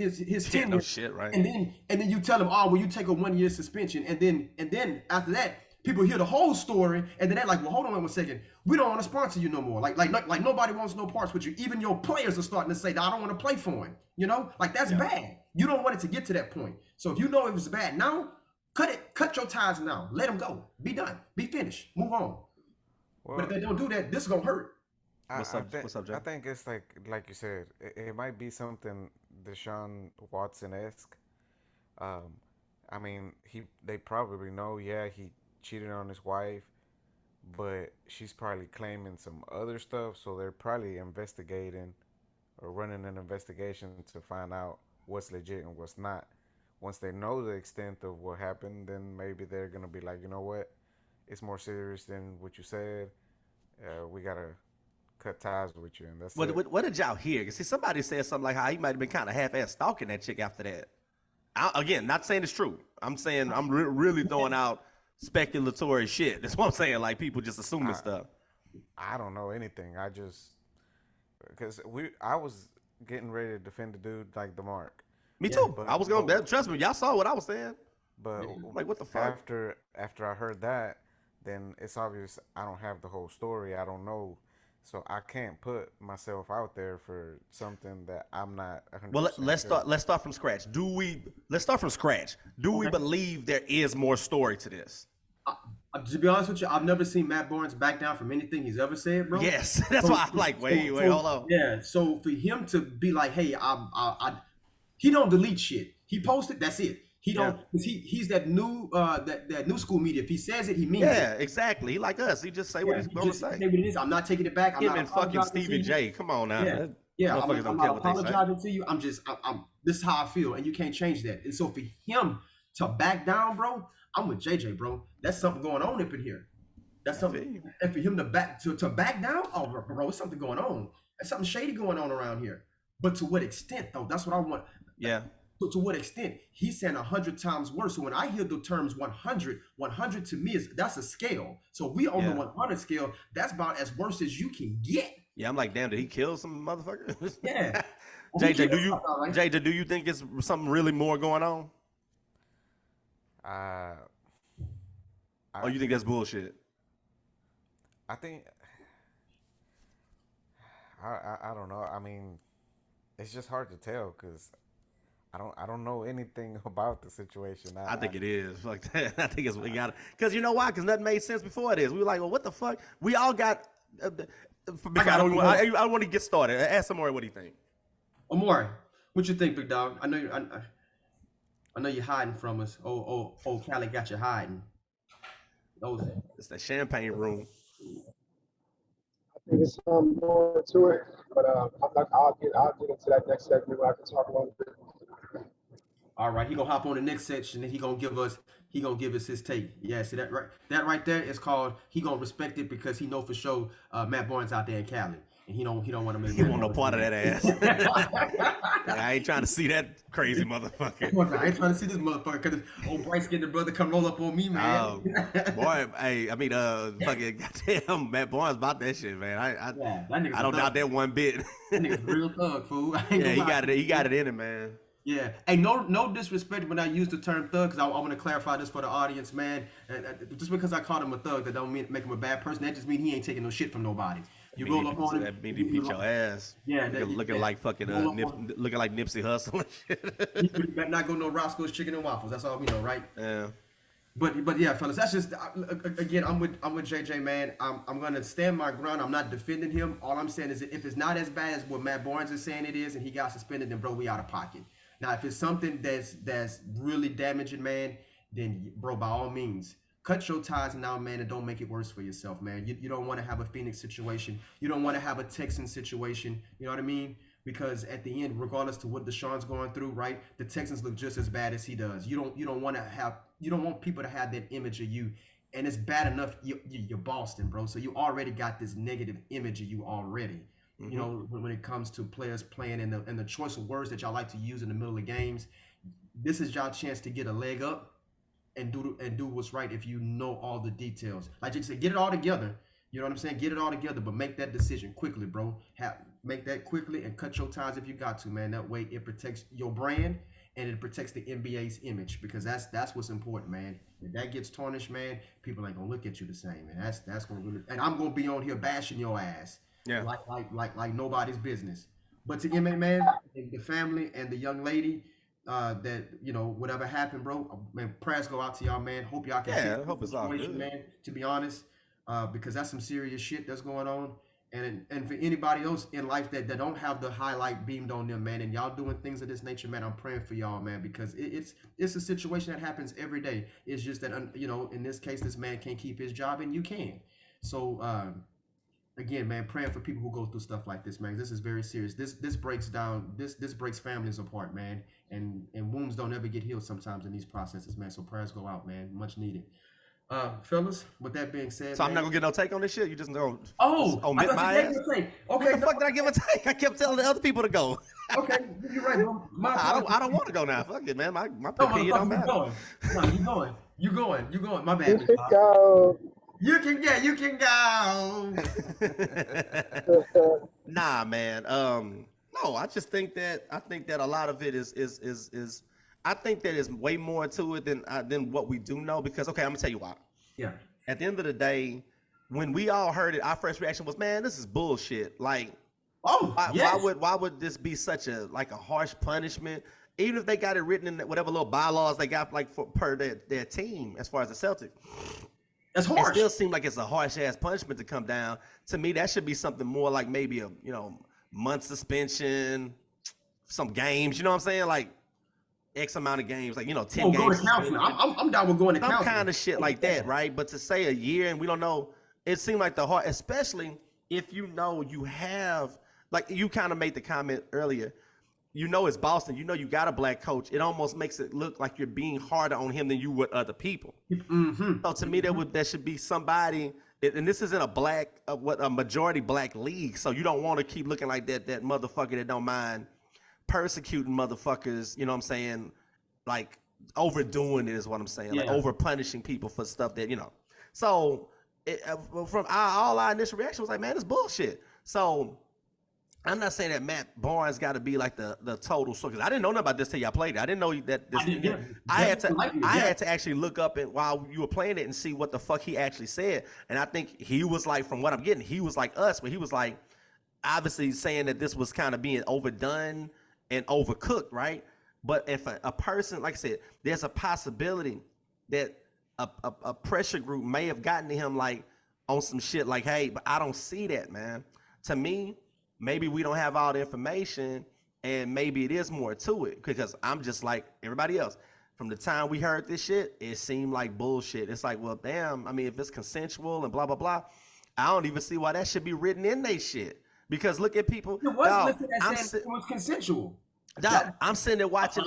tenure. No shit, right? And then you tell him, oh, well, you take a 1 year suspension, and then after that, people hear the whole story, and then they're like, well, hold on one second, we don't want to sponsor you no more. Like nobody wants no parts with you. Even your players are starting to say that I don't want to play for him. You know, like that's bad. You don't want it to get to that point. So if you know it was bad now, cut your ties now. Let them go. Be done. Be finished. Move on. Well, but if they don't do that, this is gonna hurt. What's up, Jay? I think it's like you said, it might be something Deshaun Watson-esque. I mean, they probably know, yeah, he cheated on his wife, but she's probably claiming some other stuff, so they're probably investigating or running an investigation to find out what's legit and what's not. Once they know the extent of what happened, then maybe they're gonna be like, you know what, it's more serious than what you said. We gotta cut ties with you, and that's it. What did y'all hear? See, somebody said something like how he might have been kind of half-ass stalking that chick after that. Again, not saying it's true. I'm saying I'm really throwing out speculatory shit. That's what I'm saying. Like people just assuming stuff. I don't know anything. Because I was getting ready to defend the dude like the mark. Me too. I was gonna trust me. Y'all saw what I was saying. But like, what the fuck? After I heard that, then it's obvious I don't have the whole story. I don't know. So I can't put myself out there for something that I'm not 100%. Well, let's start from scratch. Let's start from scratch. Do we believe there is more story to this? To be honest with you, I've never seen Matt Barnes back down from anything he's ever said, bro. Yes, that's why I'm like, wait, hold on. Yeah, so for him to be like, hey, he don't delete shit. He posted, that's it. He don't. He's that new that new school media. If he says it, he means it. Yeah, exactly. He like us. He just say what he's going to say. Say what it is. I'm not taking it back. I'm him not and fucking Stevie J. Come on now. Yeah. I'm not apologizing to you. I'm this is how I feel, and you can't change that. And so for him to back down, bro, I'm with JJ, bro. That's something going on up in here. That's something. And for him to back down, oh, bro, it's something going on. There's something shady going on around here. But to what extent, though? That's what I want. Yeah. So to what extent? He's saying 100 times worse. So when I hear the terms 100 to me that's a scale. So we on the 100 scale. That's about as worse as you can get. Yeah, I'm like, damn, did he kill some motherfucker? Yeah. JJ, do you think it's something really more going on? Or you think that's bullshit? I think I don't know. I mean, it's just hard to tell because I don't know anything about the situation. I think it is like that. I think we got it because you know why? Because nothing made sense before this. We were like, well, what the fuck? We all got. I don't want to get started. Ask Amore what do you think. Amore, what you think, big dog? I know you're hiding from us. Oh, Cali got you hiding. It's that champagne room. I think it's more to it, but I'll get into that next segment where I can talk a little bit. All right, he gonna hop on the next section and he gonna give us his take. Yeah, see that right there is called he gonna respect it because he know for sure Matt Barnes out there in Cali. And he don't want to make. He want no part of that ass. I ain't trying to see that crazy motherfucker. I ain't trying to see this motherfucker because old Bryce getting the brother come roll up on me, man. Boy, hey, I mean, fucking goddamn Matt Barnes about that shit, man. I don't doubt that one bit. That nigga's real thug, fool. Yeah, he got it in it, man. Yeah, hey, no disrespect when I use the term thug, because I want to clarify this for the audience, man. Just because I called him a thug, that don't make him a bad person. That just means he ain't taking no shit from nobody. You roll up on him. That mean he beat your ass. Yeah, looking like fucking looking like Nipsey Hussle and shit. You better not go no Roscoe's Chicken and Waffles. That's all we know, right? Yeah. But yeah, fellas, that's just again. I'm with JJ, man. I'm gonna stand my ground. I'm not defending him. All I'm saying is that if it's not as bad as what Matt Barnes is saying it is, and he got suspended, then bro, we out of pocket. Now, if it's something that's really damaging, man, then bro, by all means, cut your ties now, man, and don't make it worse for yourself, man. You don't want to have a Phoenix situation. You don't want to have a Texan situation. You know what I mean? Because at the end, regardless to what Deshaun's going through, right, the Texans look just as bad as he does. You don't want people to have that image of you, and it's bad enough you're Boston, bro. So you already got this negative image of you already. Mm-hmm. You know, when it comes to players playing and the choice of words that y'all like to use in the middle of games, this is y'all chance to get a leg up and do what's right if you know all the details. Like you said, get it all together. You know what I'm saying? Get it all together, but make that decision quickly, bro. Make that quickly and cut your ties if you got to, man. That way it protects your brand and it protects the NBA's image, because that's what's important, man. If that gets tarnished, man, people ain't gonna look at you the same, and that's gonna really, and I'm gonna be on here bashing your ass, like nobody's business. But to Emmett, man, the family and the young lady, that, you know, whatever happened, bro, man, prayers go out to y'all, man. Hope y'all can I hope it's all good, man, to be honest, because that's some serious shit that's going on. And for anybody else in life that don't have the highlight beamed on them, man, and y'all doing things of this nature, man, I'm praying for y'all, man, because it's a situation that happens every day. It's just that, you know, in this case, this man can't keep his job and you can. So, again, man, praying for people who go through stuff like this, man. This is very serious. This breaks down, this breaks families apart, man. And wounds don't ever get healed sometimes in these processes, man. So prayers go out, man. Much needed. Fellas, with that being said, so I'm not gonna get no take on this shit. You just gonna omit my ass. Okay, what the fuck did I give a take? I kept telling the other people to go. Okay, you're right, bro. I don't want to go now. Fuck it, man. My opinion don't matter. No, you going. My bad. You can go. You can go. Nah, man. No, I just think that a lot of it is I think that is way more to it than what we do know, because I'm gonna tell you why. Yeah. At the end of the day, when we all heard it, our first reaction was, man, this is bullshit. Like, why would this be such a harsh punishment? Even if they got it written in whatever little bylaws they got, like per their team, as far as the Celtics. That's harsh. It still seems like it's a harsh ass punishment to come down. To me, that should be something more like maybe a month suspension, some games. You know what I'm saying? Like X amount of games, like 10 games. I'm down with going to counseling. Some kind of shit like that, right? But to say a year and we don't know, it seemed like the hard, especially if you have, like you kind of made the comment earlier. It's Boston. You got a black coach. It almost makes it look like you're being harder on him than you would other people. Mm-hmm. So to me, there should be somebody, and this isn't a majority black league. So you don't want to keep looking like that motherfucker that don't mind persecuting motherfuckers. You know what I'm saying? Like overdoing it is what I'm saying. Like over punishing people for stuff that So from all our initial reaction was like, man, it's bullshit. So I'm not saying that Matt Barnes got to be like the total source, because I didn't know nothing about this till y'all played it. I didn't know that this. I had to actually look up and while you were playing it and see what the fuck he actually said. And I think he was like, from what I'm getting, he was like us, but he was like obviously saying that this was kind of being overdone and overcooked, right? But if a person, like I said, there's a possibility that a pressure group may have gotten to him like on some shit like, hey, but I don't see that, man. To me, maybe we don't have all the information, and maybe it is more to it, because I'm just like everybody else. From the time we heard this shit, it seemed like bullshit. It's like, well, damn, I mean, if it's consensual and blah, blah, blah, I don't even see why that should be written in they shit. Because look at people. It was consensual. Dog, I'm sitting there watching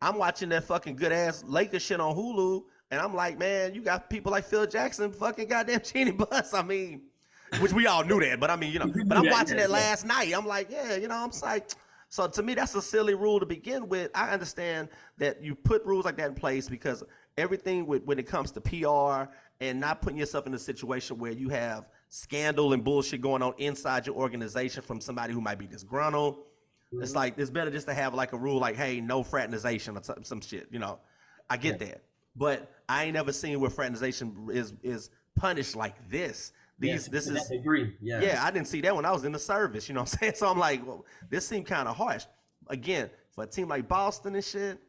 I'm watching that fucking good ass Lakers shit on Hulu, and I'm like, man, you got people like Phil Jackson fucking goddamn Genie Bus. I mean, which we all knew that, but I mean, but I'm watching that last night. I'm like, I'm like, so to me, that's a silly rule to begin with. I understand that you put rules like that in place because everything when it comes to PR and not putting yourself in a situation where you have scandal and bullshit going on inside your organization from somebody who might be disgruntled. Mm-hmm. It's like, it's better just to have like a rule like, hey, no fraternization or some shit, I get that. But I ain't never seen where fraternization is punished like this. This is degree. Yeah, I didn't see that when I was in the service, you know what I'm saying? So I'm like, well, this seemed kind of harsh. Again, for a team like Boston and shit,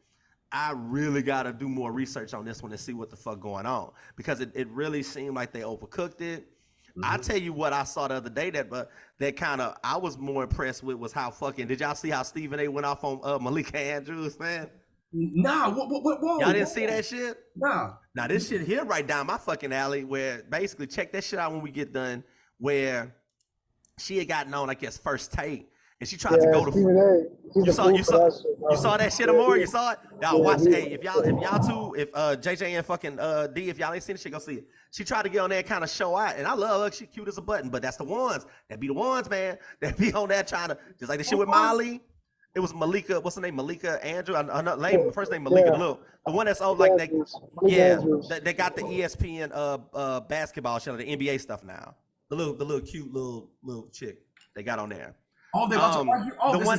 I really got to do more research on this one and see what the fuck going on, because it really seemed like they overcooked it. Mm-hmm. I tell you what I saw the other day that kind of I was more impressed with was how fucking, did y'all see how Stephen A went off on Malika Andrews, man? Nah, whoa. Y'all didn't see that shit? Nah. Now this shit here right down my fucking alley. Where basically check that shit out when we get done. Where she had gotten on, I guess, First Take, and she tried to go to. You saw that shit, Amore? You saw it? Y'all watch. Hey, if y'all two, if JJ and fucking D, if y'all ain't seen the shit, go see it. She tried to get on there and kind of show out, and I love her. She cute as a button, but that's the ones that be the ones, man, that be on there trying to just like the shit with Molly. It was Malika. What's her name? Malika Andrew. First name Malika. The one that's old like they got the ESPN basketball show, the NBA stuff now. The little cute little chick they got on there. Oh, the one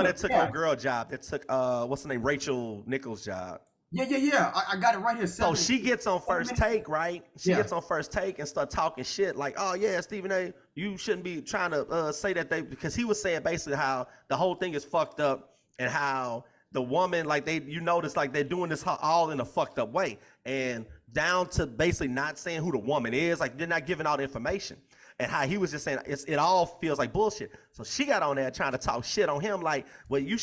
that took her girl job. That took what's her name? Rachel Nichols' job. Yeah. I got it right here. So she gets on First Take, right? She gets on First Take and start talking shit like, oh yeah, Stephen A, you shouldn't be trying to say that because he was saying basically how the whole thing is fucked up and how the woman, like you notice like they're doing this all in a fucked up way and down to basically not saying who the woman is, like they're not giving out information. And how he was just saying it all feels like bullshit. So she got on there trying to talk shit on him like, well, it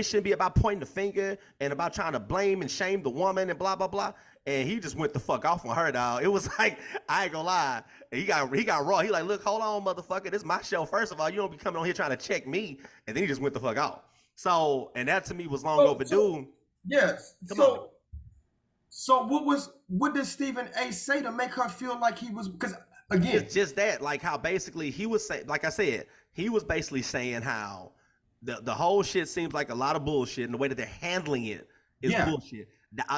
shouldn't be about pointing the finger and about trying to blame and shame the woman and blah, blah, blah. And he just went the fuck off on her, dog. It was like, I ain't gonna lie. He got raw. He like, look, hold on, motherfucker. This is my show. First of all, you don't be coming on here trying to check me. And then he just went the fuck off. So, and that to me was long overdue. Yes. So what did Stephen A say to make her feel like he was, because again, it's just that, like how basically he was saying, like I said, he was basically saying how the whole shit seems like a lot of bullshit, and the way that they're handling it is bullshit.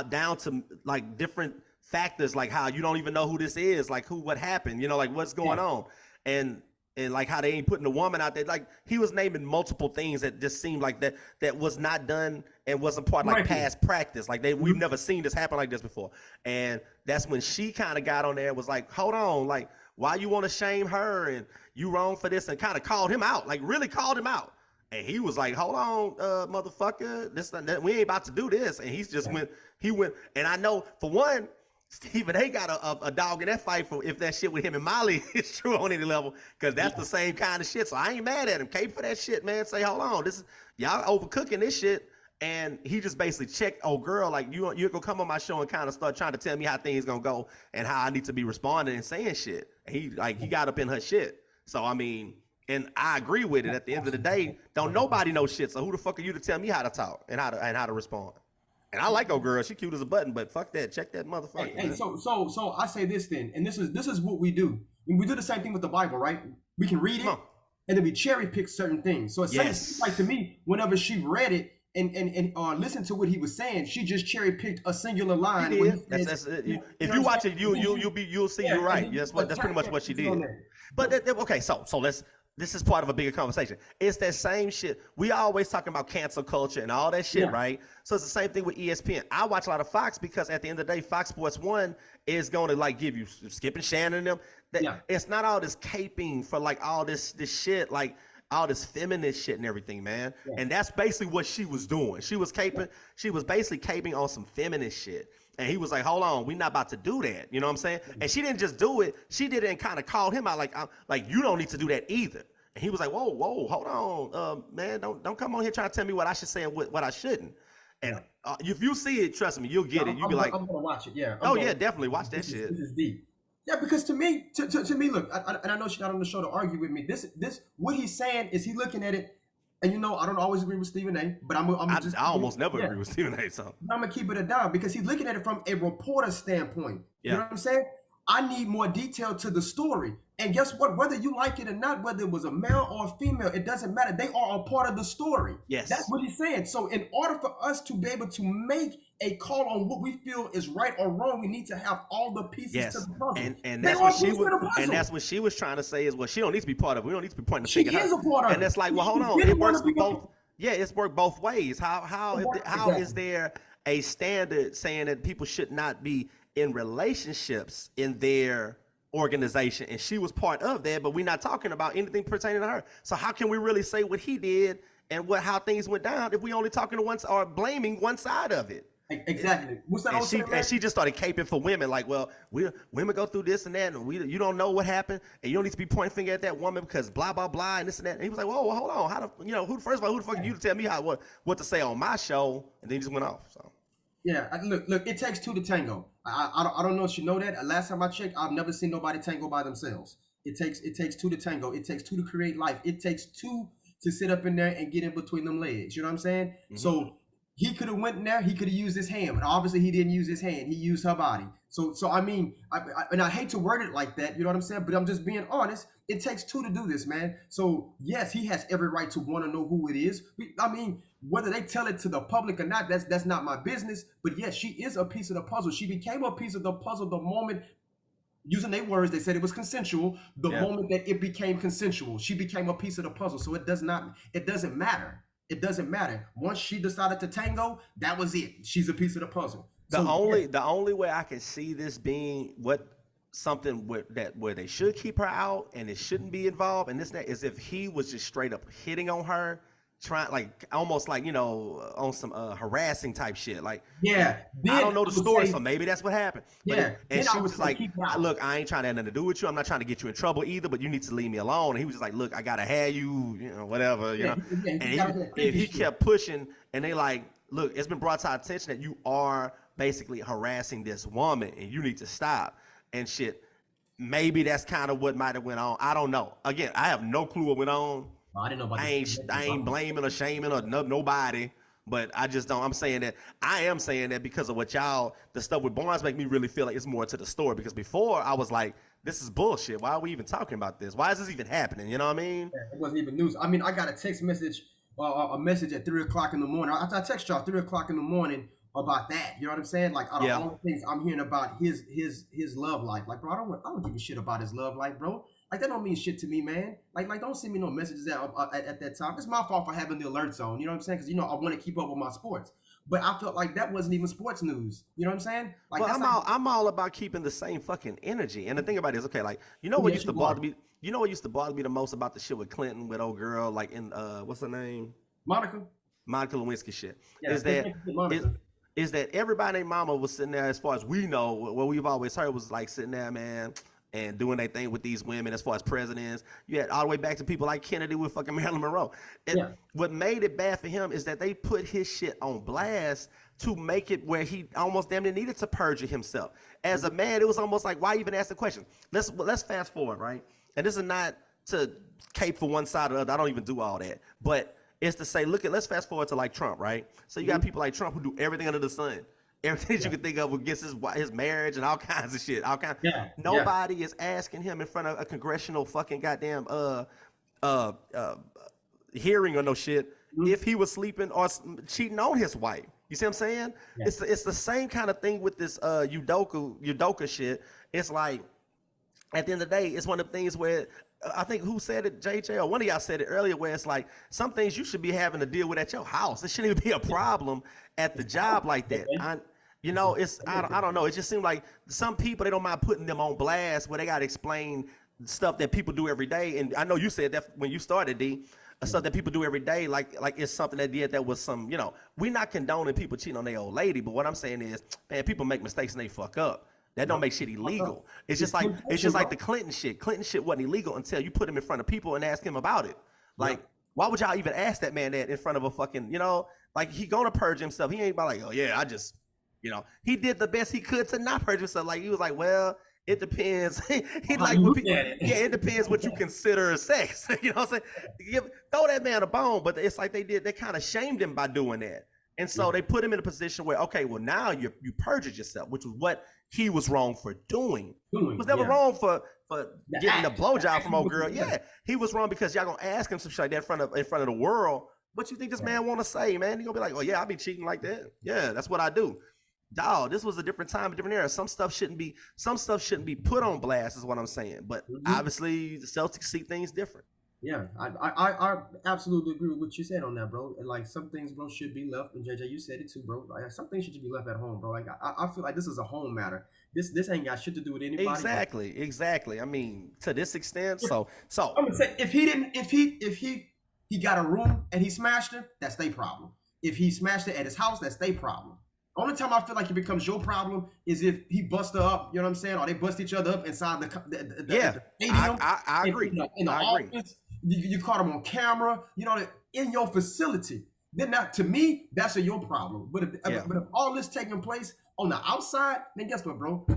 Down to like different factors, like how you don't even know who this is, like what happened, like what's going on, and like how they ain't putting the woman out there. Like he was naming multiple things that just seemed like that was not done and wasn't part of like past practice. Like we've never seen this happen like this before. And that's when she kind of got on there and was like, hold on, like, why you want to shame her and you wrong for this, and kind of called him out, like really called him out. And he was like, hold on, motherfucker, we ain't about to do this. And he went, and I know for one, Stephen A got a dog in that fight for if that shit with him and Molly is true on any level, because that's the same kind of shit. So I ain't mad at him. Cape for that shit, man. Say, hold on, y'all overcooking this shit. And he just basically checked, oh girl, like you're gonna come on my show and kind of start trying to tell me how things gonna go and how I need to be responding and saying shit. And he got up in her shit. So I mean, and I agree with it. At the end of the day, don't nobody know shit. So who the fuck are you to tell me how to talk and how to respond? And I like old girl, she cute as a button, but fuck that. Check that motherfucker. Hey, so I say this then, and this is what we do. We do the same thing with the Bible, right? We can read it and then we cherry pick certain things. So it seems like to me, whenever she read it and listened to what he was saying, she just cherry picked a singular line. If you watch it, you'll see you're right. That's pretty much what she did. But okay, so this is part of a bigger conversation. It's that same shit. We always talking about cancel culture and all that shit, right? So it's the same thing with ESPN. I watch a lot of Fox because at the end of the day, Fox Sports 1 is going to like give you Skip and Shannon and them. It's not all this caping for like all this shit, like all this feminist shit and everything, man. And that's basically what she was doing. She was basically caping on some feminist shit. And he was like, hold on, we're not about to do that. You know what I'm saying? And she didn't just do it. She did it and kind of called him out like you don't need to do that either. And he was like, whoa, hold on, man. Don't come on here trying to tell me what I should say and what I shouldn't. And if you see it, trust me, you'll get it. You'll be like, I'm going to watch it, yeah. Definitely watch that shit. This is deep. Yeah, because to me, look, and I know she's not on the show to argue with me. This, what he's saying is he looking at it, and I don't always agree with Stephen A, but I almost never agree with Stephen A. So I'm gonna keep it down because he's looking at it from a reporter standpoint. You know what I'm saying? I need more detail to the story. And guess what? Whether you like it or not, whether it was a male or a female, it doesn't matter. They are a part of the story. Yes. That's what he's saying. So in order for us to be able to make a call on what we feel is right or wrong, we need to have all the pieces to the puzzle. And that's what she was trying to say is, well, she don't need to be part of it. We don't need to be pointing the finger. She is a part of it. And it's like, well, hold on. It works both. Yeah, it's worked both ways. How is there a standard saying that people should not be in relationships in their organization? And she was part of that, but we're not talking about anything pertaining to her. So how can we really say what he did and how things went down if we only talking to one or blaming one side of it? Exactly. What's that And old saying, man? she just started caping for women, like, well, women go through this and that, and you don't know what happened, and you don't need to be pointing finger at that woman because blah blah blah and this and that. And he was like, whoa, hold on, first of all, who the fuck are you to tell me what to say on my show? And then he just went off. So Yeah, look, it takes two to tango. I don't know if you know that. Last time I checked, I've never seen nobody tango by themselves. It takes two to tango. It takes two to create life. It takes two to sit up in there and get in between them legs. You know what I'm saying? Mm-hmm. So he could have went in there. He could have used his hand, but obviously he didn't use his hand. He used her body. So I mean, I hate to word it like that. You know what I'm saying? But I'm just being honest. It takes two to do this, man. So yes, he has every right to want to know who it is. I mean, whether they tell it to the public or not, that's not my business. But yes, she is a piece of the puzzle. She became a piece of the puzzle the moment, using their words, they said it was consensual. The moment that it became consensual, she became a piece of the puzzle. So it doesn't matter. It doesn't matter. Once she decided to tango, that was it. She's a piece of the puzzle. The only way I can see this being something where they should keep her out and it shouldn't be involved and this and that is if he was just straight up hitting on her, trying almost like on some harassing type shit. Like I don't know the story, so maybe that's what happened. And she was like, look, I ain't trying to have nothing to do with you. I'm not trying to get you in trouble either, but you need to leave me alone. And he was just like, look, I gotta have you, whatever, And he kept pushing, and they like, look, it's been brought to our attention that you are basically harassing this woman, and you need to stop and shit. Maybe that's kind of what might have went on. I don't know. Again, I have no clue what went on. I didn't know about I ain't blaming or shaming or nobody, but I just don't. I am saying that because of what the stuff with Barnes make me really feel like it's more to the story. Because before I was like, this is bullshit. Why are we even talking about this? Why is this even happening? You know what I mean? It wasn't even news. I mean, I got a text message, a message at 3:00 in the morning. I text y'all 3:00 in the morning about that. You know what I'm saying? Like, all the things I'm hearing about his love life. Like, bro, I don't give a shit about his love life, bro. Like, that don't mean shit to me, man. Like don't send me no messages at that time. It's my fault for having the alerts on. You know what I'm saying? Because, I want to keep up with my sports. But I felt like that wasn't even sports news. You know what I'm saying? Like, well, I'm all about keeping the same fucking energy. And the thing about it is, okay, like, what used to bother me? What used to bother me the most about the shit with Clinton, with old girl, like in what's her name? Monica Lewinsky shit. Yeah, is that everybody named Mama was sitting there, as far as we know, what we've always heard was like sitting there, man, and doing their thing with these women as far as presidents. You had all the way back to people like Kennedy with fucking Marilyn Monroe. And what made it bad for him is that they put his shit on blast to make it where he almost damn near needed to perjure himself. As a man, it was almost like, why even ask the question? Let's fast forward, right? And this is not to cape for one side or the other. I don't even do all that. But it's to say, let's fast forward to like Trump, right? So you got people like Trump who do everything under the sun. Everything that you can think of against his marriage and all kinds of shit. Nobody is asking him in front of a congressional fucking goddamn hearing or no shit if he was sleeping or cheating on his wife. You see what I'm saying? Yeah. It's the same kind of thing with this Udoka shit. It's like, at the end of the day, it's one of the things where I think who said it, JJ, or one of y'all said it earlier, where it's like some things you should be having to deal with at your house. It shouldn't even be a problem at the job like that. I don't know. It just seems like some people, they don't mind putting them on blast where they got to explain stuff that people do every day. And I know you said that when you started, D, stuff that people do every day, like it's something that was some, we're not condoning people cheating on their old lady. But what I'm saying is, man, people make mistakes and they fuck up. That don't make shit illegal. It's just like the Clinton shit. Clinton shit wasn't illegal until you put him in front of people and ask him about it. Like, why would y'all even ask that man that in front of a fucking, like he gonna purge himself. He ain't about like, oh yeah, I just, he did the best he could to not purge himself. Like he was like, well, it depends. He like, it depends what you consider sex. You know what I'm saying? Throw that man a bone, but it's like they kind of shamed him by doing that. And so they put him in a position where, okay, well now you perjured yourself, which was what he was wrong for doing. He was never wrong for getting a blowjob from old girl. Yeah, he was wrong because y'all gonna ask him some shit like that in front of the world. What you think this man want to say, man? He gonna be like, oh yeah, I be cheating like that. Yeah, that's what I do. Dog, this was a different time, a different era. Some stuff shouldn't be put on blast, is what I'm saying. But obviously, the Celtics see things different. Yeah, I absolutely agree with what you said on that, bro. And like some things, bro, should be left. And JJ, you said it too, bro. Like, some things should be left at home, bro. Like I feel like this is a home matter. This ain't got shit to do with anybody. Exactly. I mean, to this extent. So I'm gonna say if he got a room and he smashed it, that's their problem. If he smashed it at his house, that's their problem. Only time I feel like it becomes your problem is if he busts her up, you know what I'm saying, or they bust each other up inside Yeah, the stadium. I agree. In the I agree. office, you caught them on camera, you know, in your facility. Then that, to me, that's your problem. But if all this taking place on the outside, then guess what, bro?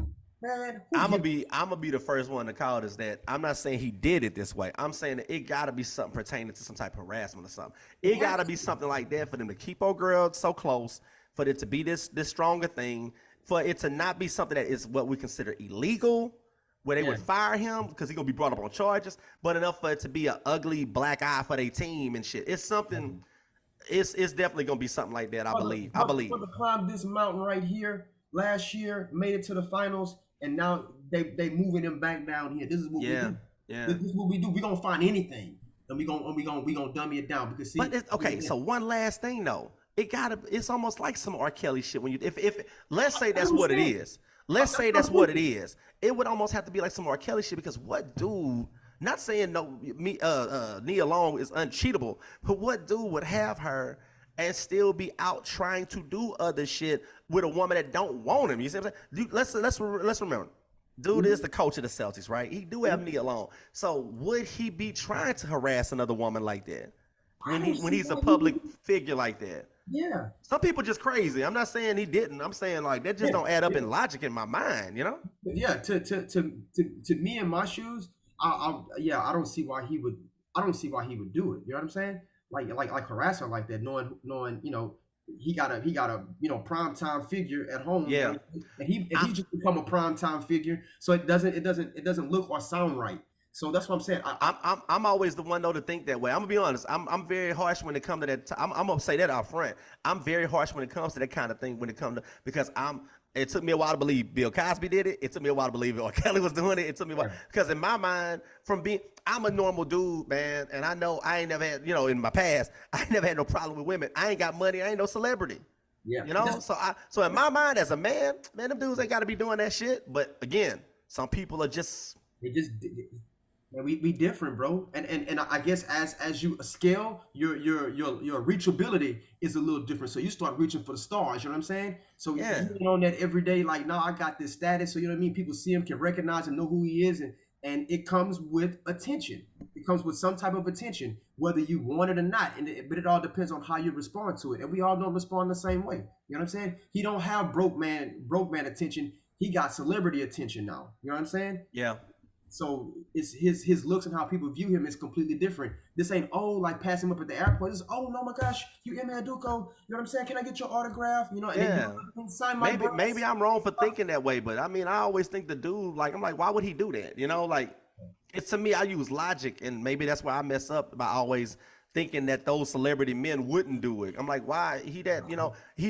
Man, I'm gonna be the first one to call this that. I'm not saying he did it this way. I'm saying that it gotta be something pertaining to some type of harassment or something. It gotta be something like that for them to keep old girl so close, for it to be this stronger thing, for it to not be something that is what we consider illegal, where they would fire him because he's gonna be brought up on charges, but enough for it to be an ugly black eye for their team and shit. It's something. It's definitely gonna be something like that. I believe. Brother climbed this mountain right here last year, made it to the finals, and now they moving him back down here. This is what we do. Yeah. This is what we do. We gonna find anything, and we gonna dummy it down because see. But okay, so one last thing though, it's almost like some R. Kelly shit when you if let's say that's what it is. Let's say that's what it is. It would almost have to be like some R. Kelly shit because what dude? Not saying Nia Long is uncheatable, but what dude would have her and still be out trying to do other shit with a woman that don't want him? You see what I'm saying? Let's remember. Dude is the coach of the Celtics, right? He do have Nia Long. So would he be trying to harass another woman like that when he's a public figure like that? Yeah. Some people just crazy. I'm not saying he didn't. I'm saying like that just don't add up in logic in my mind, you know? Yeah. To me in my shoes, I don't see why he would. I don't see why he would do it. You know what I'm saying? Like harass her like that, knowing you know he got a prime time figure at home. Yeah. You know? And he just become a prime time figure, so it doesn't look or sound right. So that's what I'm saying. I'm always the one though to think that way. I'm gonna be honest. I'm very harsh when it comes to that. I'm gonna say that out front. I'm very harsh when it comes to that kind of thing. When it comes to because it took me a while to believe Bill Cosby did it. It took me a while to believe R. Kelly was doing it. It took me a while because in my mind, I'm a normal dude, man, and I know I ain't never had, in my past, I ain't never had no problem with women. I ain't got money. I ain't no celebrity. Yeah. So in my mind as a man, them dudes ain't got to be doing that shit. But again, some people are just. We different, bro, and I guess as you scale, your reachability is a little different. So you start reaching for the stars. You know what I'm saying? So you're on that every day, like, no, I got this status. So you know what I mean? People see him, can recognize and know who he is, and it comes with attention. It comes with some type of attention, whether you want it or not. But it all depends on how you respond to it. And we all don't respond the same way. You know what I'm saying? He don't have broke man attention. He got celebrity attention now. You know what I'm saying? Yeah. So it's his looks and how people view him is completely different. This ain't like passing him up at the airport. This is no my gosh, you Ime Udoka. You know what I'm saying? Can I get your autograph? You know, and sign my maybe I'm wrong for thinking that way, but I mean I always think the dude I'm like, why would he do that? You know, like it's to me I use logic, and maybe that's why I mess up by always thinking that those celebrity men wouldn't do it. I'm like, why he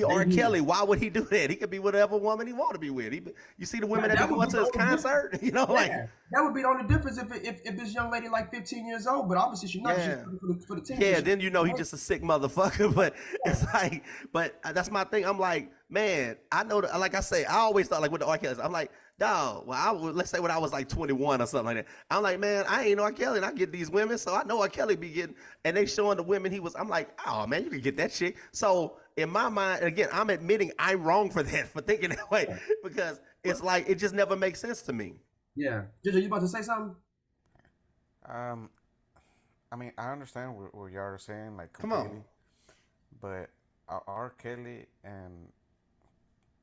R. Kelly? Why would he do that? He could be whatever woman he want to be with. You see the women that go to his concert, that would be the only difference if this young lady like 15 years old, but obviously she's not. She's for the team. Yeah, then he's just a sick motherfucker. But it's like, but that's my thing. I'm like, man, I know that. Like I say, I always thought like with the R. Kelly, I'm like, dog, let's say when I was like 21 or something like that. I'm like, man, I ain't no R. Kelly, and I get these women, so I know R. Kelly be getting, and they showing the women I'm like, oh man, you can get that shit. So in my mind, again, I'm admitting I'm wrong for that, for thinking that way, because it's like it just never makes sense to me. Yeah, Ginger, you about to say something? I mean, I understand what y'all are saying, like completely. Come on, but R. Kelly and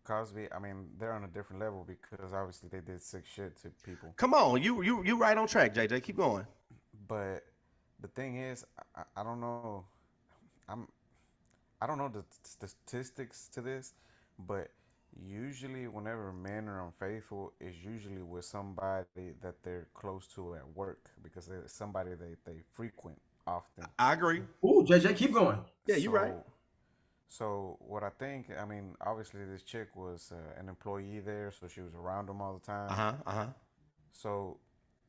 Cosby, I mean, they're on a different level because obviously they did sick shit to people. Come on, you right on track, JJ. Keep going. But the thing is, I don't know. I don't know the statistics to this, but usually whenever men are unfaithful, it's usually with somebody that they're close to at work because it's somebody they frequent often. I agree. Ooh, JJ, keep going. Yeah, you're right. So what I think, I mean, obviously this chick was an employee there, so she was around him all the time. So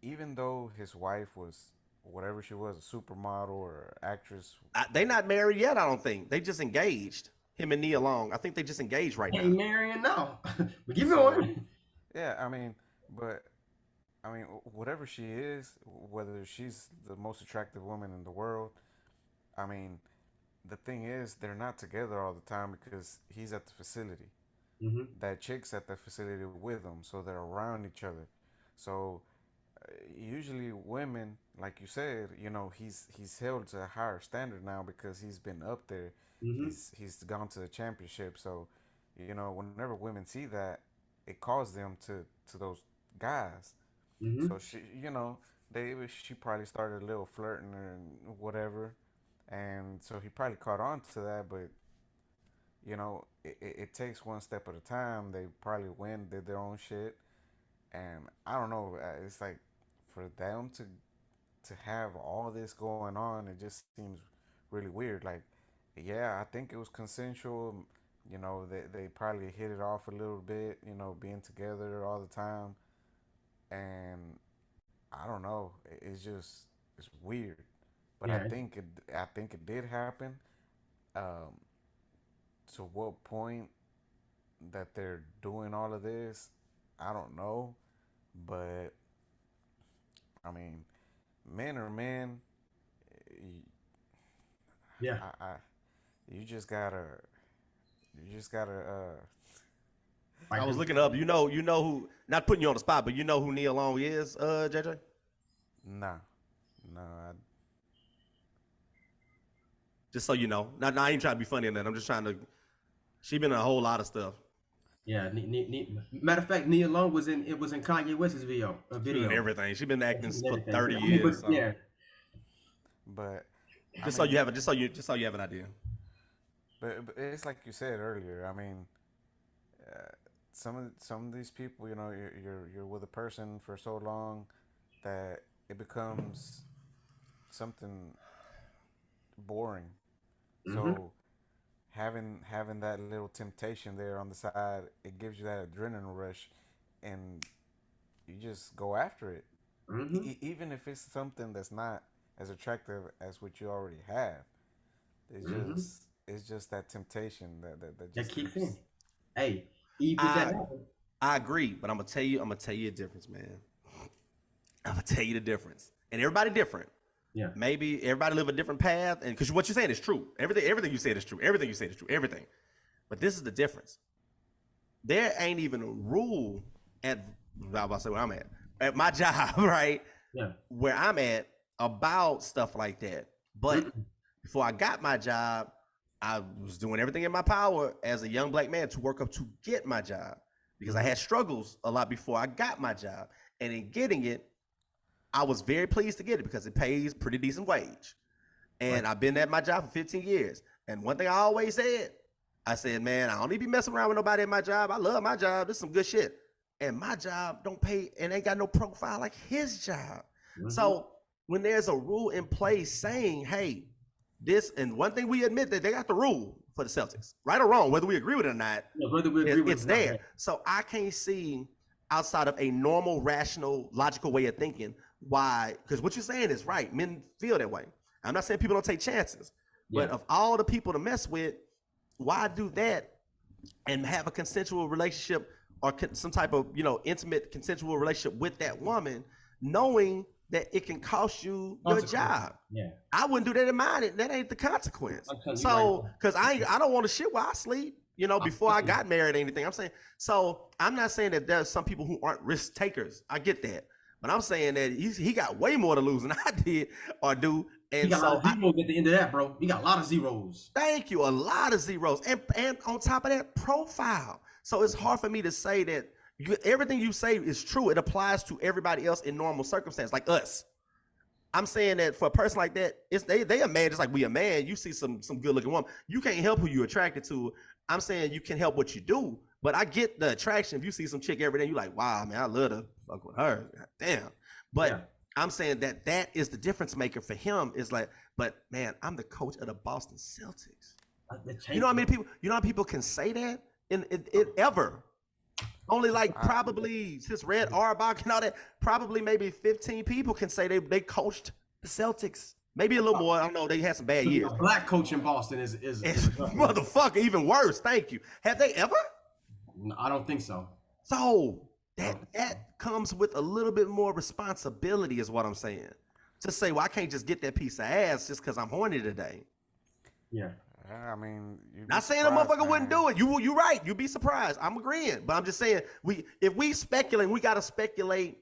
even though his wife was whatever she was, a supermodel or actress, they not married yet. I don't think they just engaged. Him and Nia Long. I think they just engaged right now. Ain't marrying now. But keep going. Yeah, I mean, whatever she is, whether she's the most attractive woman in the world, I mean. The thing is, they're not together all the time because he's at the facility. that chick's at the facility with them, so they're around each other. So usually women, like you said, he's held to a higher standard now because he's been up there. He's gone to the championship. So whenever women see that, it calls them to those guys. So she probably started a little flirting and whatever, and so he probably caught on to that. But it takes one step at a time. They probably went, did their own shit, and I don't know. It's like for them to have all this going on, it just seems really weird. Like, yeah, I think it was consensual. They probably hit it off a little bit. Being together all the time, and I don't know. It's weird, but Yeah. I think it did happen. Um, to what point that they're doing all of this, I don't know, but I mean, men are men. Yeah. I you just gotta I was looking up. You know who? Not putting you on the spot, but you know who Nia Long is, JJ? nah. Just so you know. Now I ain't trying to be funny in that. I'm just trying to. She been in a whole lot of stuff. Yeah. Matter of fact, Nia Long was in Kanye West's video. She been in everything. She been acting for Everything. 30 I mean, years. but, yeah. But Just so you have an idea. But it's like you said earlier. I mean, some of these people, you're with a person for so long that it becomes something boring. So having that little temptation there on the side, it gives you that adrenaline rush, and you just go after it, even if it's something that's not as attractive as what you already have. It's just that temptation that just kicks in. Hey, I agree, but I'm gonna tell you a difference, man. I'm gonna tell you the difference, and everybody different. Yeah. Maybe everybody live a different path, and because what you're saying is true. Everything you said is true. Everything you said is true. Everything. But this is the difference. There ain't even a rule I was about to say where I'm at my job, right? Yeah. Where I'm at about stuff like that. But before I got my job, I was doing everything in my power as a young black man to work up to get my job because I had struggles a lot before I got my job. And in getting it, I was very pleased to get it because it pays pretty decent wage. And I've been at my job for 15 years. And one thing I always said, I said, man, I don't need to be messing around with nobody at my job. I love my job. This is some good shit. And my job don't pay and ain't got no profile like his job. So when there's a rule in place saying, hey, this, and one thing we admit that they got the rule for the Celtics, right or wrong, whether we agree with it or not, it's there. So I can't see outside of a normal, rational, logical way of thinking why, because what you're saying is right. Men feel that way. I'm not saying people don't take chances, but of all the people to mess with, why do that and have a consensual relationship or some type of, intimate consensual relationship with that woman, knowing that it can cost you your job? Yeah. I wouldn't do that in mine. That ain't the consequence. So, because I don't want to shit while I sleep, before I got married or anything. I'm saying, so I'm not saying that there's some people who aren't risk takers. I get that. But I'm saying that he got way more to lose than I did or do. And he got a lot of zeros at the end of that, bro. You got a lot of zeros. Thank you. A lot of zeros. And on top of that, profile. So it's hard for me to say that everything you say is true. It applies to everybody else in normal circumstances, like us. I'm saying that for a person like that, it's they a man just like we a man. You see some good looking woman, you can't help who you're attracted to. I'm saying you can help what you do, but I get the attraction. If you see some chick every day, you like, wow, man, I love to fuck with her. God damn. But I'm saying that is the difference maker for him. Is like, but man, I'm the coach of the Boston Celtics. You know how many people? You know how people can say that in ever? Only like probably since Red Auerbach and all that, probably maybe 15 people can say they coached the Celtics. Maybe a little more. I don't know. They had some bad years. Black coach in Boston is motherfucker, even worse. Thank you. Have they ever? No, I don't think so. So that comes with a little bit more responsibility, is what I'm saying. To say, well, I can't just get that piece of ass just because I'm horny today. Yeah. I mean, Not saying a motherfucker wouldn't do it. You right. You'd be surprised. I'm agreeing, but I'm just saying if we speculate, we got to speculate